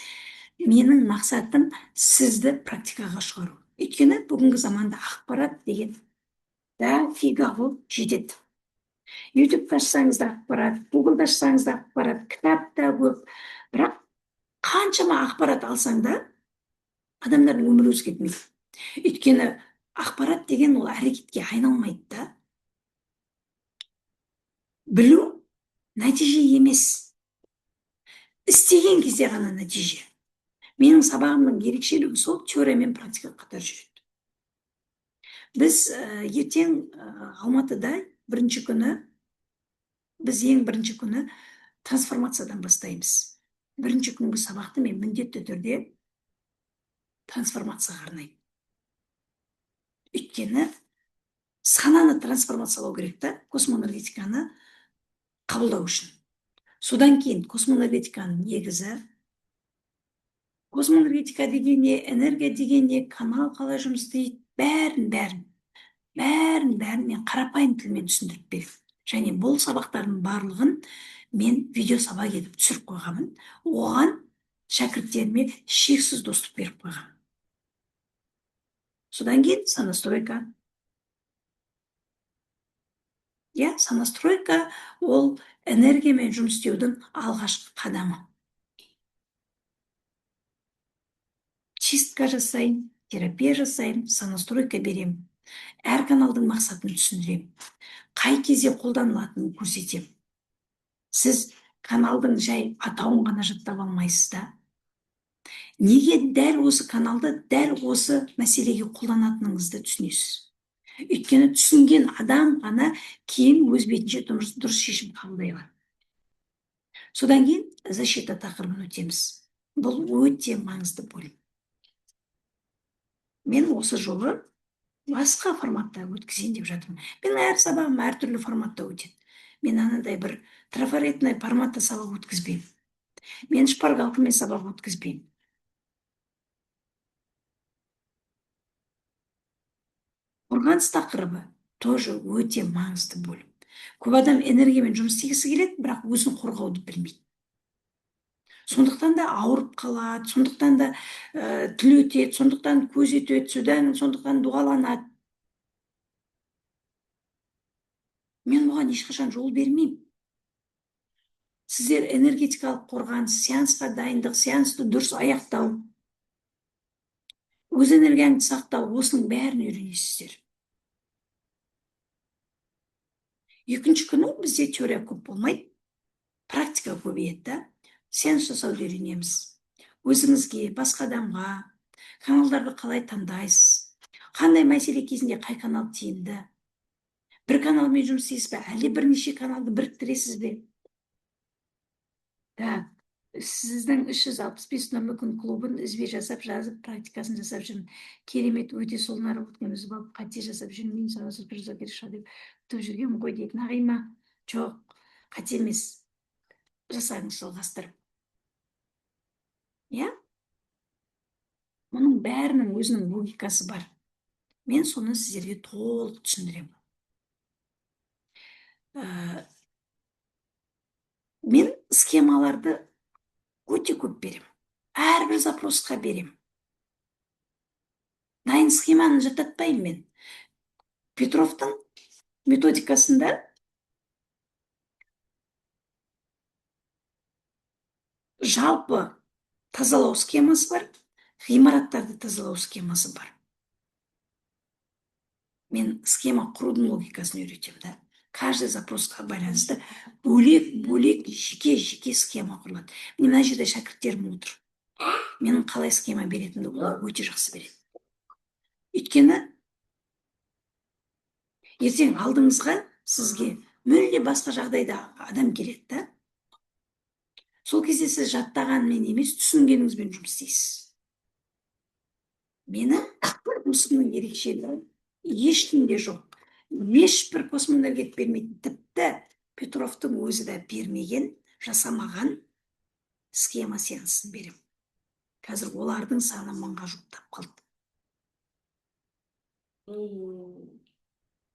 менің мақсатым сізді практикаға шығару. Өйткені бүгінгі заманда ақпарат деген дофига болып жетеді. YouTube ашсаңыз да ақпарат, Google ашсаңыз да ақпарат, кітап та көп. Бірақ қаншама ақпарат алсаң да адамдардың өмірі өзгермейді. Өйткені ақпарат деген ол әрекетке айналмайды да. Білу нәтиже емес. Істеген кезде ғана нәтиже. Менің сабағымның ерекшелігі сол, теория мен практика қатар жүреді. Біз ертең Алматыда біз ең бірінші күні трансформациядан бастаймыз. Бірінші күнгі сабақты мен міндетті түрде трансформацияға арнаймын. Өйткені сананы трансформациялау керек та, космоэнергетиканы қабылдау үшін. Содан кейін космоэнергетиканың негізі, космоэнергетика деген не, энергия деген не, канал қалай жұмыс істейді, бәрін мен қарапайым тілмен түсіндіріп беремін. Және бұл сабақтардың барлығын мен видео сабақ етіп түсіріп қойғанмын. Оған шәкірттеріме шексіз доступ беріп қойғанмын. Содан кейін сонастройка. Сонастройка ол энергиямен жұмыс істеудің алғашқы қадамы. Чистка жасайын, терапия жасайын, сонастройка беремін. Әр каналдың мақсатын түсіндіремін. Қай кезде қолданылатынын көрсетемін. Сіз каналдың жай атауын ғана жаттап алмайсыз да. Неге дәл осы каналды, дәл осы мәселеге қолданатыныңызды түсінесіз. Өйткені түсінген адам ғана кейін өз бетінше дұрыс шешім қабылдай алады. Содан кейін защита тақырыбын өтеміз. Бұл өте маңызды бөлім. Мен осы жолы басқа форматта өткізейін деп жатырмын. Мен әр сабағым әртүрлі форматта өтеді. Мен анандай бір трафаретный форматта сабақ өткізбеймін. Мен шпаргалкамен сабақ өткізбеймін. Қорғаныс тақырыбы тоже өте маңызды бөлім. Көп адам энергиямен жұмыс істегісі келеді, бірақ өзін қорғауды білмейді. Сондықтан да ауырып қалады, сондықтан да тіл өтеді, сондықтан көз өтеді, сондықтан дұғаланады. Мен оған ешқашан жол бермеймін. Сіздер энергетикалық қорғаныс, сеансқа дайындық, сеансты дұрыс аяқтау, өз энергияңды сақтау, осының бәрін үйренесіздер. Екінші күні бізде теория көп болмайды, практика көбейеді. Сеанс жасауды үйренеміз. Өзіңізге, басқа адамға, каналдарды қалай таңдайсыз, қандай мәселе кезінде қай канал тиімді, бір каналмен жұмыс істейсіз бе, әлде бірнеше каналды біріктіресіз бе? Сіздің 365 мүмкін клубын ізбе жасап, жазып, практикасын жасап жүрмін. Керемет, өте сол нарық өткеніміз болып, қате жасап жүрмін, мен сұрасыз бір жасау керек шығар деп күтіп жүрген ғой дейді. Нағима, жоқ, қате емес. Жасаңыз жалғастырып. Мұның бәрінің өзінің логикасы бар. Мен соны сіздерге толық түсіндіремін. Мен схемаларды өте көп берем. Әрбір запросқа берем. Дайын схеманы жаттатпаймын мен. Петровтың методикасында жалпы тазалау схемасы бар, ғимараттарды тазалау схемасы бар. Мен схема құрудың логикасын үйретемін да. Каждый запросқа байланысты бөлек жеке схема құрылады. Мына жерде шәкірттерім отыр. Менің қалай схема беретінді олар өте жақсы береді. Өйткені ертең алдыңызға сізге мүлде басқа жағдайда адам келеді да. Сол кезде сіз жаттағанмен емес, түсінгеніңізбен жұмыс істейсіз. Менің жұмысымның ерекшелігі ешкімде жоқ. Ешбір космоэнергет бермейтін, тіпті Петровтың өзі де бермеген, жасамаған схема сеансын берем. Қазір олардың саны 1000-ға жуықтап қалды.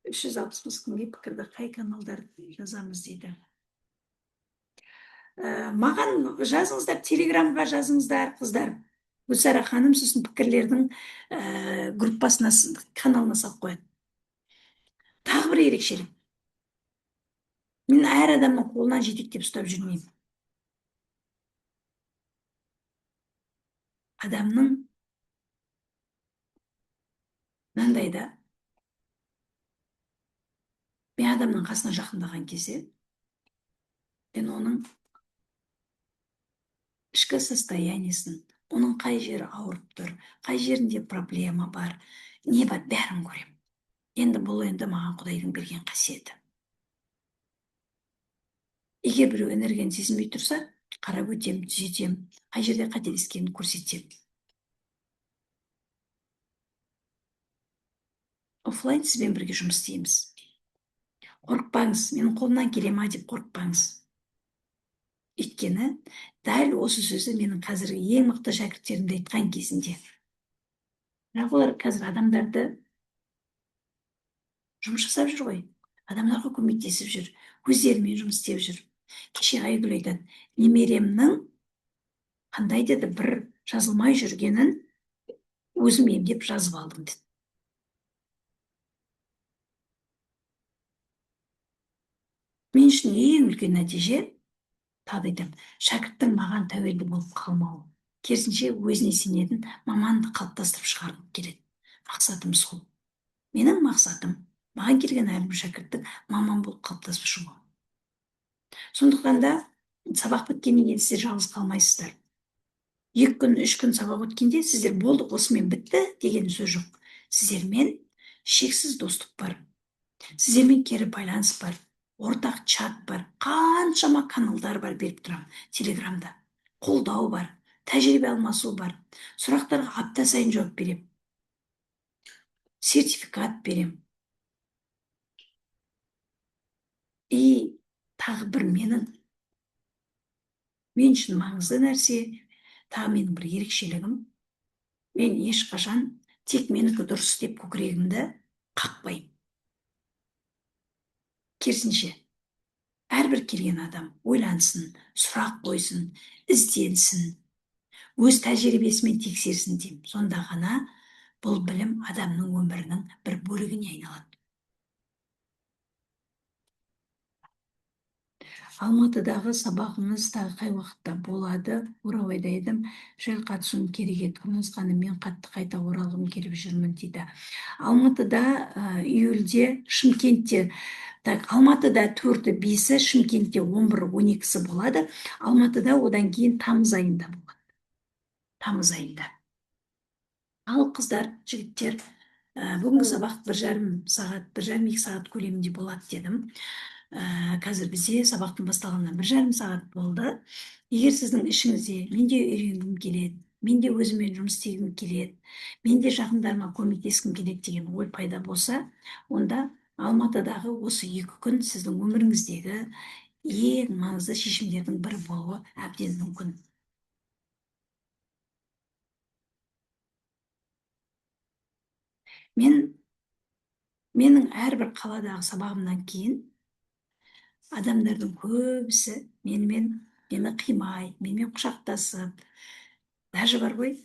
360 күнге пікірді қай каналдарда жазамыз дейді. Маған жазыңыздар, телеграмға жазыңыздар, қыздар. Гүлсара ханым сосын пікірлердің группасына, каналына салып қояды. Тағы бір ерекшелік. Мен әр адамның қолынан жетектеп ұстап жүрмеймін. Адамның мынандай да, мен адамның қасына жақындаған кезде, мен оның ішкі состояниесін, оның қай жері ауырып тұр, қай жерінде проблема бар, не бар, бәрін көремін. Енді бұл маған Құдайдың берген қасиеті. Егер біреу энергияны сезінбей тұрса, қарап өтем, түзетем, қай жерде қателескенін көрсетем. Оффлайн сізбен бірге жұмыс істейміз. Қорықпаңыз, менің қолымнан келе ма деп қорықпаңыз. Өйткені дәл осы сөзді менің қазіргі ең мықты шәкірттерімді айтқан кезінде. Бірақ олар қазір адамдарды жұмыс жасап жүр ғой. Адамдарға көмектесіп жүр, өздерімен жұмыс істеп жүр. Кеше Айгүл айтады, немеремнің қандай деді бір жазылмай жүргенін өзім емдеп жазып алдым деді. Мен үшін ең үлкен нәтиже, тағы айтамын, шәкірттің маған тәуелді болып қалмауы. Керісінше өзіне сенетін маманды қалыптастырып шығарғым келеді. Мақсатым сол. Менің мақсатым маған келген әрбір шәкірттің маман болып қалыптасып шығуы. Сондықтан да сабақ біткеннен кейін сіздер жалғыз қалмайсыздар. 2 күн, 3 күн сабақ өткенде сіздер болды, осымен бітті деген сөз жоқ. Сіздермен шексіз достық бар. Сіздермен кері байланыс бар. Ортақ чат бар. Қаншама каналдар бар, беріп тұрам. Телеграмда. Қолдау бар. Тәжірибе алмасу бар. Сұрақтарға апта сайын жауап берем. Сертификат берем. И тағы бір мен үшін маңызды нәрсе, тағы менің бір ерекшелігім, мен ешқашан тек менікі дұрыс деп көкірегімді қақпаймын. Керісінше, әрбір келген адам ойлансын, сұрақ қойсын, ізденсін, өз тәжірибесімен тексерсін деймін. Сонда ғана бұл білім адамның өмірінің бір бөлігіне айналады. Алматыдағы сабағыңыз тағы қай уақытта болады? Бурабайда едім, жай қатысуым керек еді. Ұнасқаны мен қайта оралғым келіп жүрмін дейді. Алматыда июльде, Шымкентте, Алматыда 4-і, 5-і, Шымкентте 11-і, 12-сі болады. Алматыда одан кейін тамыз айында болады. Тамыз айында. Ал қыздар, жігіттер, бүгінгі сабақ 1,5 сағат, 1,5-2 сағат көлемінде болады дедім. Қазір бізде сабақтың басталғанына 1,5 сағат болды. Егер сіздің ішіңізде менде үйренгім келеді, менде өзіммен жұмыс істегім келеді, менде жақындарыма көмектескім келеді деген ой пайда болса, онда Алматыдағы осы 2 күн сіздің өміріңіздегі ең маңызды шешімдердің бірі болуы әбден мүмкін. Менің әрбір қаладағы сабағымнан кейін адамдардың көбісі мені қимай, менімен құшақтасып, даже бар ғой,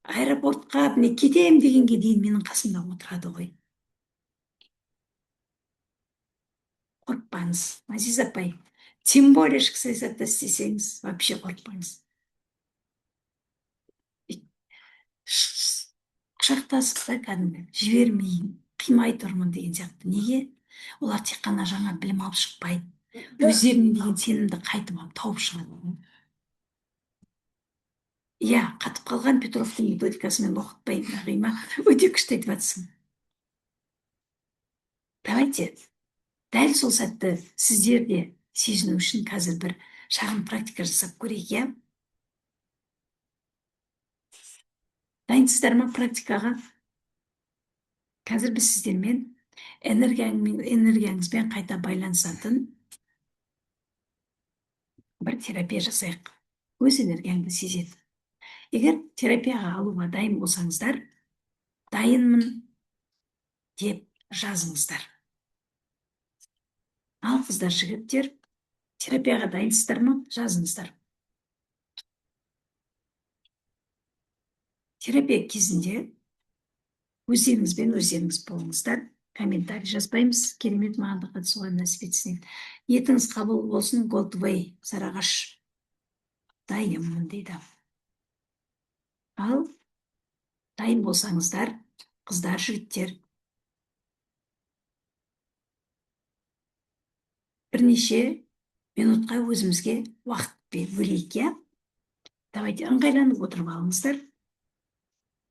аэропортқа міне кетем дегенге дейін менің қасымда отырады ғой. Қорықпаңыз, Азиз апай, тем более ішкі саясатта істесеңіз, вообще қорықпаңыз. Құшақтасып та кәдімгі жібермейін, қимай тұрмын деген сияқты. Неге? Олар тек қана жаңа білім алып шықпайды. Өздеріне деген сенімді қайтып тауып шығады. Иә, қатып қалған Петровтың методикасымен оқытпаймын, Нағима, өте күшті айтып жатсың. Давайте, дәл сол сәтті сіздер де сезіну үшін қазір бір шағын практика жасап көрейік, иә? Дайынсыздар ма практикаға? Қазір біз сіздермен энергияңызбен қайта байланысатын бір терапия жасайық. Өз энергияңды сезеді. Егер терапияға алуға дайын болсаңыздар, дайынмын деп жазыңыздар. Ал қыздар, жігіттер, терапияға дайынсыздар ма? Жазыңыздар. Терапия кезінде өздеріңіз болыңыздар. Комментарий жазбаймыз. Керемет, маған да қатысуға нәсіп етсін. Ниетіңіз қабыл болсын. Голдвей, Сарыағаш. Дайынмын дейді. Ал дайын болсаңыздар, қыздар, жігіттер, бірнеше минутқа өзімізге уақыт бөлейік, иә? Давайте ыңғайланып отырып алыңыздар.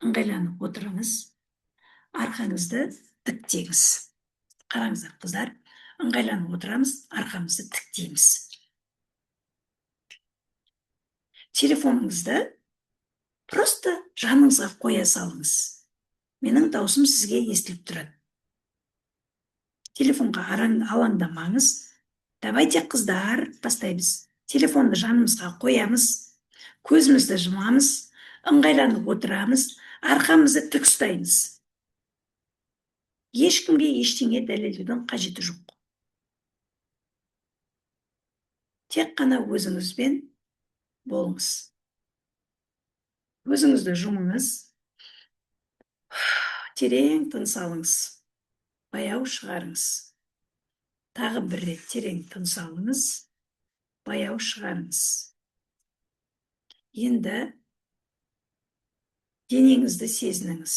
Ыңғайланып отырыңыз. Арқаңызды тіктеңіз. Қараңыздар, қыздар, ыңғайланып отырамыз, арқамызды тіктейміз. Телефоныңызды просто жаныңызға қоя салыңыз. Менің даусым сізге естіліп тұрады. Телефонға алаңдамаңыз. Давайте, қыздар, бастаймыз. Телефонды жанымызға қоямыз, көзімізді жұмамыз, ыңғайланып отырамыз, арқамызды тік ұстаймыз. Ешкімге ештеңе дәлелдеудің қажеті жоқ. Тек қана өзіңізбен болыңыз. Өзіңізді жұмыңыз. Терең тыныс алыңыз. Баяу шығарыңыз. Тағы бір рет терең тыныс алыңыз. Баяу шығарыңыз. Енді денеңізді сезініңіз.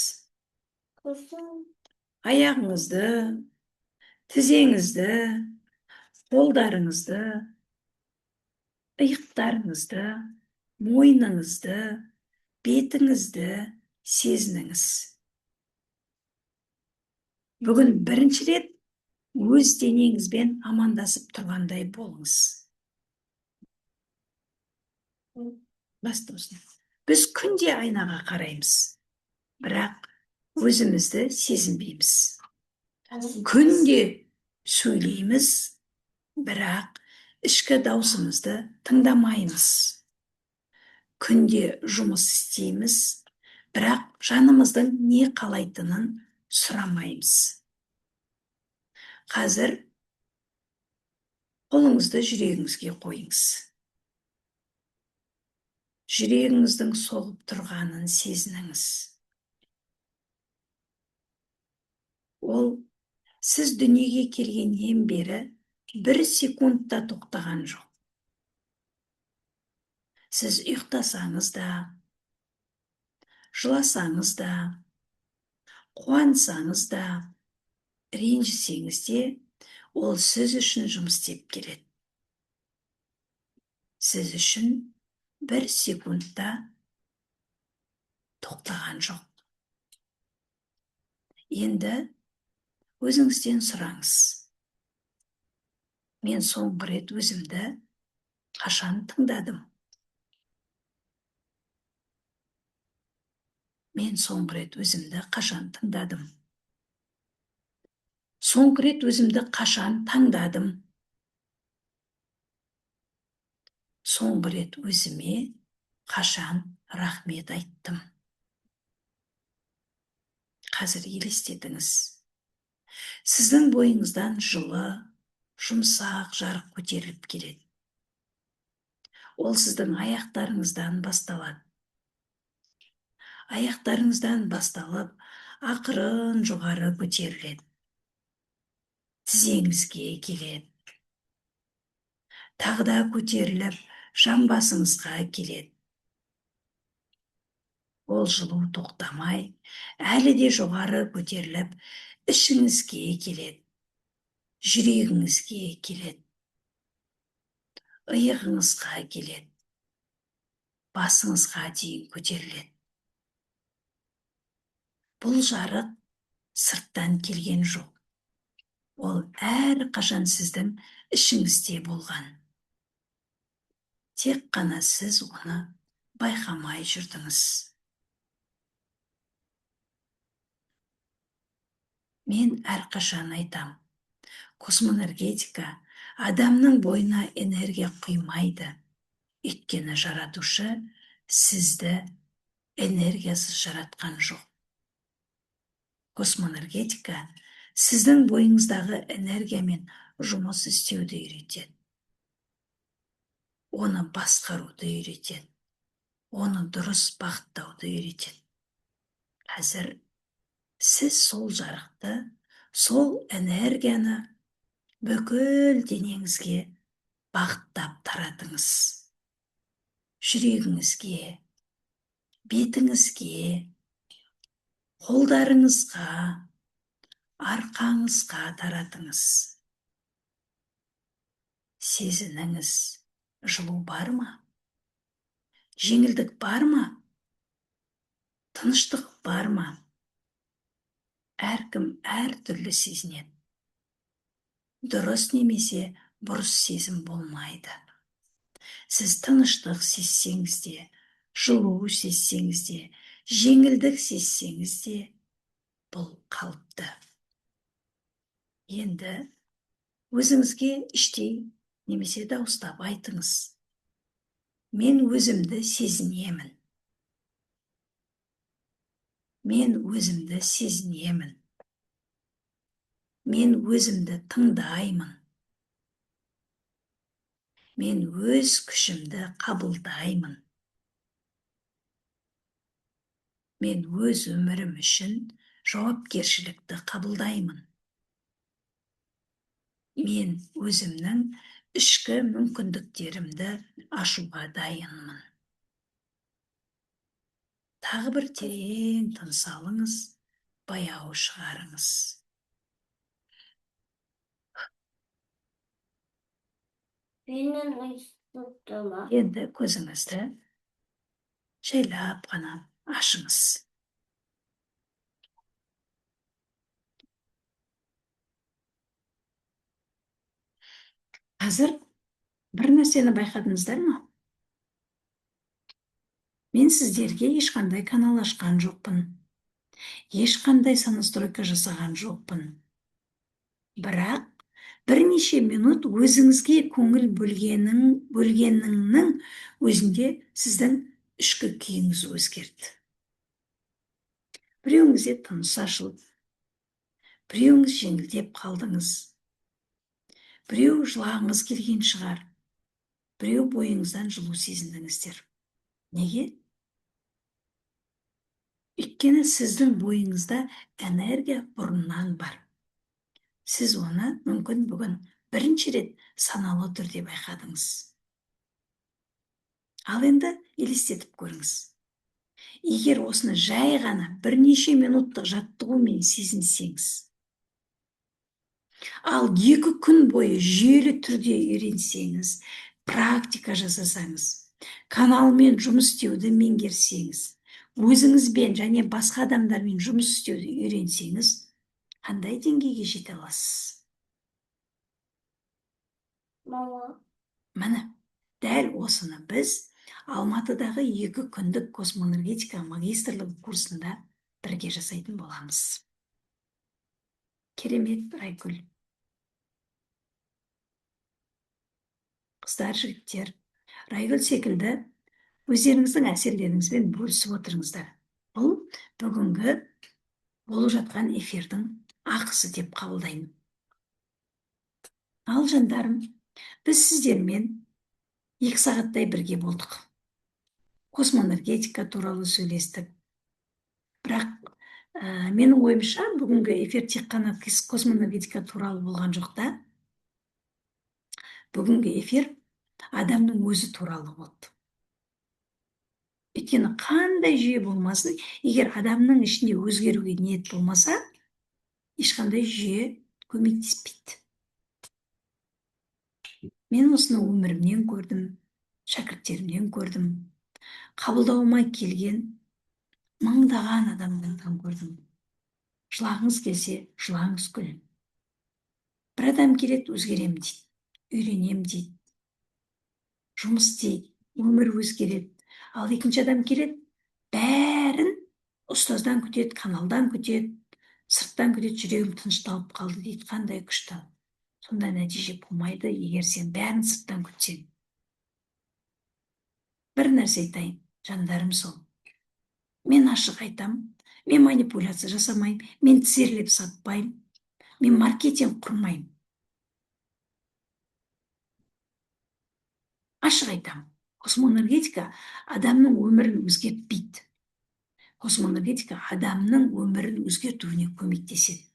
Аяғыңызды, тізеңізді, қолдарыңызды, иықтарыңызды, мойныңызды, бетіңізді сезініңіз. Бүгін бірінші рет өз денеңізбен амандасып тұрғандай болыңыз. Бастаусын. Біз күнде айнаға қараймыз, бірақ өзімізді сезінбейміз. Күнде сөйлейміз, бірақ ішкі даусымызды тыңдамаймыз. Күнде жұмыс істейміз, бірақ жанымыздың не қалайтынын сұрамаймыз. Қазір қолыңызды жүрегіңізге қойыңыз. Жүрегіңіздің соғып тұрғанын сезініңіз. Ол сіз дүниеге келгеннен бері бір секундта тоқтаған жоқ. Сіз ұйықтасаңыз да, жыласаңыз да, қуансаңыз да, ренжісеңіз де, ол сіз үшін жұмыс істеп келеді. Сіз үшін бір секундта тоқтаған жоқ. Енді өзіңізден сұраңыз. Мен соңғы рет өзімді қашан тыңдадым? Мен соңғы рет өзімді қашан тыңдадым? Соңғы рет өзімді қашан таңдадым? Соңғы рет өзіме қашан рахмет айттым? Қазір елестетіңіз. Сіздің бойыңыздан жылы, жұмсақ жарық көтеріліп келеді. Ол сіздің аяқтарыңыздан басталады. Аяқтарыңыздан басталып, ақырын жоғары көтеріледі. Тізеңізге келеді. Тағы да көтеріліп, жамбасыңызға келеді. Ол жылу тоқтамай, әлі де жоғары көтеріліп, ішіңізге келеді. Жүрегіңізге келеді. Иығыңызға келеді. Басыңызға дейін көтеріледі. Бұл жарық сырттан келген жоқ. Ол әрқашан сіздің ішіңізде болған. Тек қана сіз оны байқамай жүрдіңіз. Мен әрқашан айтам, космоэнергетика адамның бойына энергия құймайды. Өйткені жаратушы сізді энергиясыз жаратқан жоқ. Космоэнергетика сіздің бойыңыздағы энергиямен жұмыс істеуді үйретеді. Оны басқаруды үйретеді. Оны дұрыс бағыттауды үйретеді. Қазір сіз сол жарықты, сол энергияны бүкіл денеңізге бағыттап таратыңыз. Жүрегіңізге, бетіңізге, қолдарыңызға, арқаңызға таратыңыз. Сезініңіз, жылу бар ма? Жеңілдік бар ма? Тыныштық бар ма? Әркім әртүрлі сезінеді. Дұрыс немесе бұрыс сезім болмайды. Сіз тыныштық сезсеңіз де, жылу сезсеңіз де, жеңілдік сезсеңіз де, бұл қалыпты. Енді өзіңізге іштей немесе дауыстап айтыңыз. Мен өзімді сезінемін. Мен өзімді сезінемін. Мен өзімді тыңдаймын. Мен өз күшімді қабылдаймын. Мен өз өмірім үшін жауапкершілікті қабылдаймын. Мен өзімнің ішкі мүмкіндіктерімді ашуға дайынмын. Тағы бір терең тыныс алыңыз, баяу шығарыңыз. Енді көзіңізді жайлап қана ашыңыз. Қазір бір нәрсені байқадыңыздар ма? Мен сіздерге ешқандай канал ашқан жоқпын. Ешқандай сонастройка жасаған жоқпын. Бірақ бірнеше минут өзіңізге көңіл бөлгеніңнің өзінде сіздің ішкі күйіңіз өзгерді. Біреуіңізде тыныс ашылып, біреуіңіз жеңілдеп қалдыңыз. Біреу жылағыңыз келген шығар. Біреу бойыңыздан жылу сезіндіңіздер. Неге? Өйткені сіздің бойыңызда энергия бұрыннан бар. Сіз оны мүмкін бүгін бірінші рет саналы түрде байқадыңыз. Ал енді елестетіп көріңіз. Егер осыны жай ғана бірнеше минуттық жаттығумен сезінсеңіз, ал 2 күн бойы жүйелі түрде үйренсеңіз, практика жасасаңыз, каналмен жұмыс істеуді меңгерсеңіз, өзіңізбен және басқа адамдармен жұмыс істеуді үйренсеңіз, қандай деңгейге жете аласыз? Міне, дәл осыны біз Алматыдағы 2 күндік космоэнергетика магистрлік курсында бірге жасайтын боламыз. Керемет, Райгүл. Қыздар, жігіттер, Райгүл секілді өздеріңіздің әсерлеріңізбен бөлісіп отырыңыздар. Бұл бүгінгі болып жатқан эфирдің ақысы деп қабылдаймын. Ал жандарым, біз сіздермен 2 сағаттай бірге болдық. Космоэнергетика туралы сөйлестік. Бірақ менің ойымша бүгінгі эфир тек қана космоэнергетика туралы болған жоқ та. Бүгінгі эфир адамның өзі туралы болды. Өйткені қандай жүйе болмасын, егер адамның ішінде өзгеруге ниет болмаса, ешқандай жүйе көмектеспейді. Мен осыны өмірімнен көрдім, шәкірттерімнен көрдім. Қабылдауыма келген мыңдаған адамдардан көрдім. Жылағыңыз келсе, жылаңыз күл. Бір адам келеді, өзгерем дейді, үйренем дейді, жұмыс істейді, өмір өзгереді. Ал екінші адам келеді, бәрін ұстаздан күтеді, каналдан күтеді, сырттан күтеді, жүрегім тынышталып қалды дейді. Қандай күшті. Сонда нәтиже болмайды, егер сен бәрін сырттан күтсең. Бір нәрсе айтайын, жандарым сол. Мен ашық айтам, мен манипуляция жасамайым, мен тізерлеп сатпайым, мен маркетинг құрмайым. Ашық айтамын. Космоэнергетика адамның өмірін өзгертпейді. Космоэнергетика адамның өмірін өзгертуіне көмектеседі.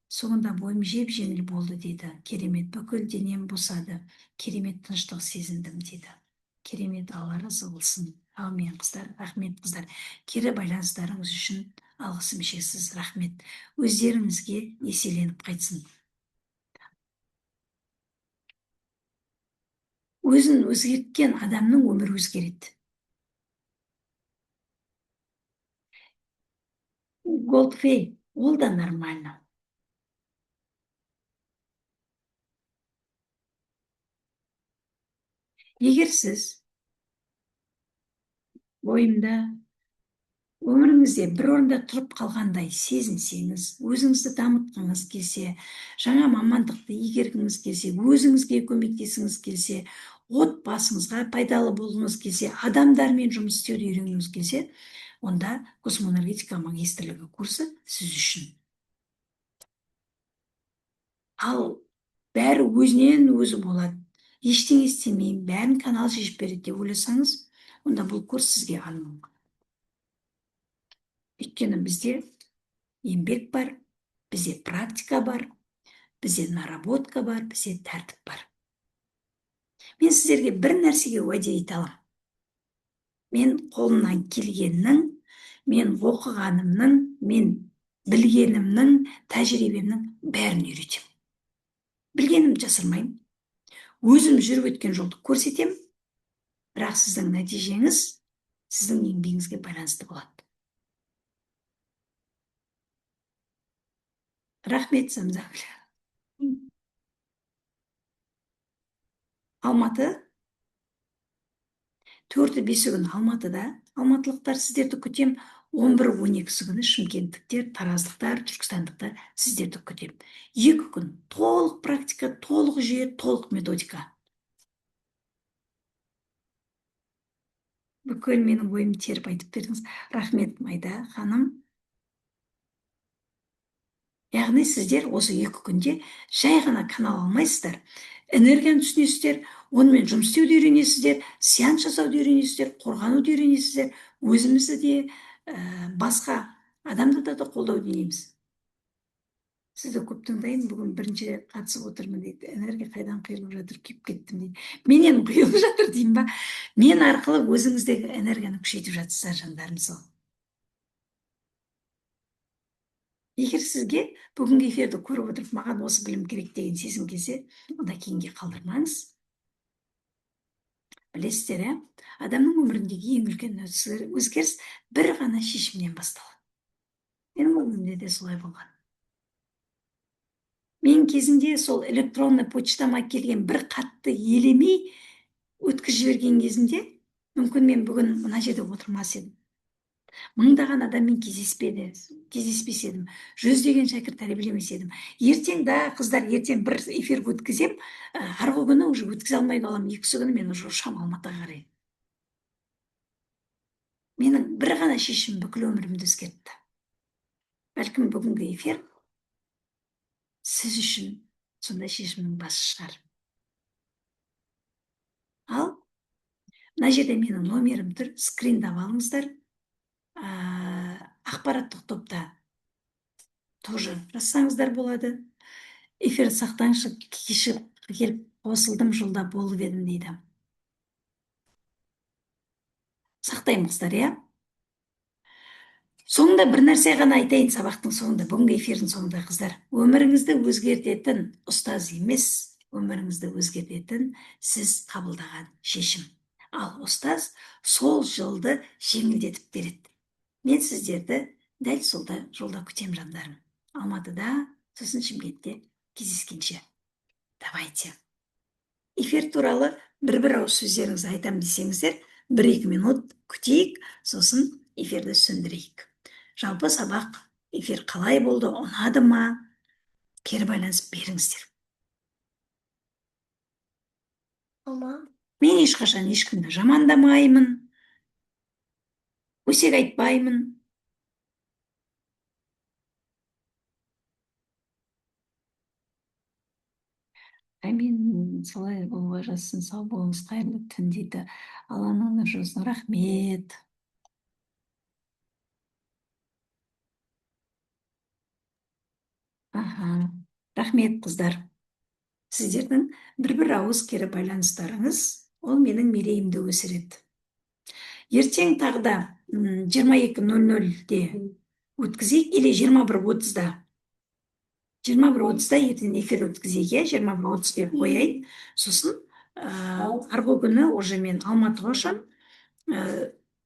Соңында бойым жеп-жеңіл болды дейді. Керемет, бүкіл денем босады. Керемет тыныштық сезіндім дейді. Керемет, Алла разы болсын. Аумин қыздар, рахмет қыздар. Кері байланыстарыңыз үшін алғысым шексіз, рахмет. Өздеріңізге еселеніп қайтсын. Өзін өзгерткен адамның өмірі өзгереді. Голдфей, ол да нормально. Егер сіз бойымда өміріңізде бір орында тұрып қалғандай сезінсеңіз, өзіңізді дамытқыңыз келсе, жаңа мамандықты игергіңіз келсе, өзіңізге көмектесіңіз келсе, отбасыңызға пайдалы болғыңыз келсе, адамдармен жұмыс істеуді үйренгіңіз келсе, онда космоэнергетика магистрлігі курсы сіз үшін. Ал бәрі өзінен өзі болады, ештеңе істемеймін, бәрін канал шешіп береді деп ойласаңыз, онда бұл курс сізге арналмаған. Өйткені бізде еңбек бар, бізде практика бар, бізде наработка бар, бізде тәртіп бар. Мен сіздерге бір нәрсеге уәде ете аламын. Мен қолымнан келгеннің, мен оқығанымның, мен білгенімнің, тәжірибемнің бәрін үйретемін. Білгенімді жасырмаймын. Өзім жүріп өткен жолды көрсетемін, бірақ сіздің нәтижеңіз сіздің еңбегіңізге байланысты болады. Рахмет, Самзагүл. Алматы 4-5 күн Алматыда. Алматылықтар, сіздерді күтем. 11-12 күні шымкенттіктер, тараздықтар, түркістандықтар, сіздерді күтем. 2 күн толық практика, толық жүйе, толық методика. Бүкіл менің ойымды теріп айтып бердіңіз. Рахмет, Майда ханым. Яғни сіздер осы 2 күнде жай ғана канал алмайсыздар, энергияны түсінесіздер, онымен жұмыс істеуді үйренесіздер, сеанс жасауды үйренесіздер, қорғануды үйренесіздер, өзімізді де басқа адамды да қолдауды үйренеміз. Сізді көп тыңдаймын, бүгін бірінші рет қатысып отырмын дейді. Энергия қайдан құйылып жатыр, күйіп кеттім дейді. Менен құйылып жатыр деймін ба? Мен арқылы өзіңіздегі энергияны күшейтіп жатсыздар, жандарым сол. Егер сізге бүгінгі эфирді көріп отырып, маған осы білім керек деген сезім келсе, онда кейінге қалдырмаңыз. Білесіздер, адамның өміріндегі ең үлкен өзгеріс бір ғана шешімнен басталады. Менің өмірімде де солай болған. Мен кезінде сол электронный почтама келген бір қатты елемей өткізіп жіберген кезінде, мүмкін мен бүгін мына жерде отырмас едім. Мыңдаған адаммен кездеспес едім. 100-деген шәкірт тәрбиелемес едім. Ертең да қыздар, ертең бір эфир өткізем, арғы күні уже өткізе алмай қалам. 2 күні мен уже ұшам Алматыға қарай. Менің бір ғана шешім бүкіл өмірімді өзгертті. Бәлкім бүгінгі эфир сіз үшін сондай шешімнің басы шығар. Ал мына жерде менің номерім тұр, скриндап алыңыздар. Ақпараттық топта тоже жазсаңыздар болады. Эфир сақтаңызшы, кешіп келіп қосылдым, жолда болып едім дейді. Сақтаймыздар, иә? Соңында бір нәрсе ғана айтайын, сабақтың соңында, бүгінгі эфирдің соңында, қыздар. Өміріңізді өзгертетін ұстаз емес, өміріңізді өзгертетін сіз қабылдаған шешім. Ал ұстаз сол жолды жеңілдетіп береді. Мен сіздерді дәл солда жолда күтем, жандарым. Алматыда, сосын Шымкентте кездескенше. Давайте. Эфир туралы бір ауыз сөздеріңізді айтам десеңіздер, 1-2 минут күтейік, сосын эфирді сөндірейік. Жалпы сабақ, эфир қалай болды, ұнады ма? Кері байланыс беріңіздер. Мен ешқашан ешкімді жамандамаймын, өсек айтпаймын. Әмин, солай болуға жазсын, сау болыңыз, қайырлы түн дейді. Алланың нұры жаусын. Рахмет. Аха, рахмет қыздар. Сіздердің бір ауыз кері байланыстарыңыз, ол менің мерейімді өсіреді. Ертең тағы да 22:00-де өткізейік, или 21:30-да. 21:30-да ертең эфир өткізейік, 21:30 деп қояйын. Сосын арғы күні уже мен Алматыға ұшам.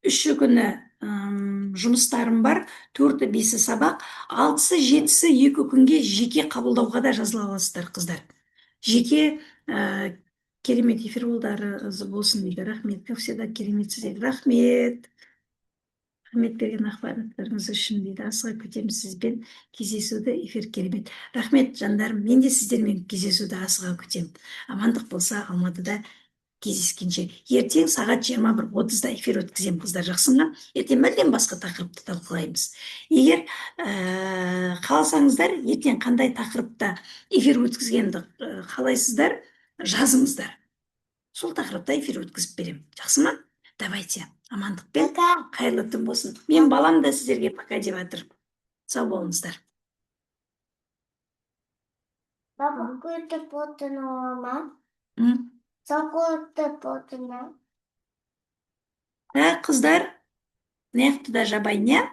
Үші күні жұмыстарым бар, 4-і 5-і сабақ, 6-сы 7-сі 2 күнге жеке қабылдауға да жазыла аласыздар, қыздар. Жеке керемет эфир болдарыңыз болсын дейді. Рахмет, как всегда кереметсіз дейді. Рахмет. Рахмет берген ақпараттарыңыз үшін дейді. Асыға күтеміз сізбен кездесуді, эфир керемет. Рахмет жандарым, мен де сіздермен кездесуді асыға күтем. Амандық болса Алматыда кездескенше. Ертең сағат 21:30-да эфир өткізем, қыздар, жақсы ма? Ертең мүлдем басқа тақырыпты талқылаймыз. Егер қаласаңыздар, ертең қандай тақырыпта эфир өткізгенді қалайсыздар, жазыңыздар. Сол тақырыпта эфир өткізіп берем. Жақсы ма? Давайте. Амандықпен қайырлы түн болсын. Мен балам да сіздерге пока деп жатыр. Сау болыңыздар. Папа, какой-то потом М? Какой-то потом Қыздар, неяқты да жабайын,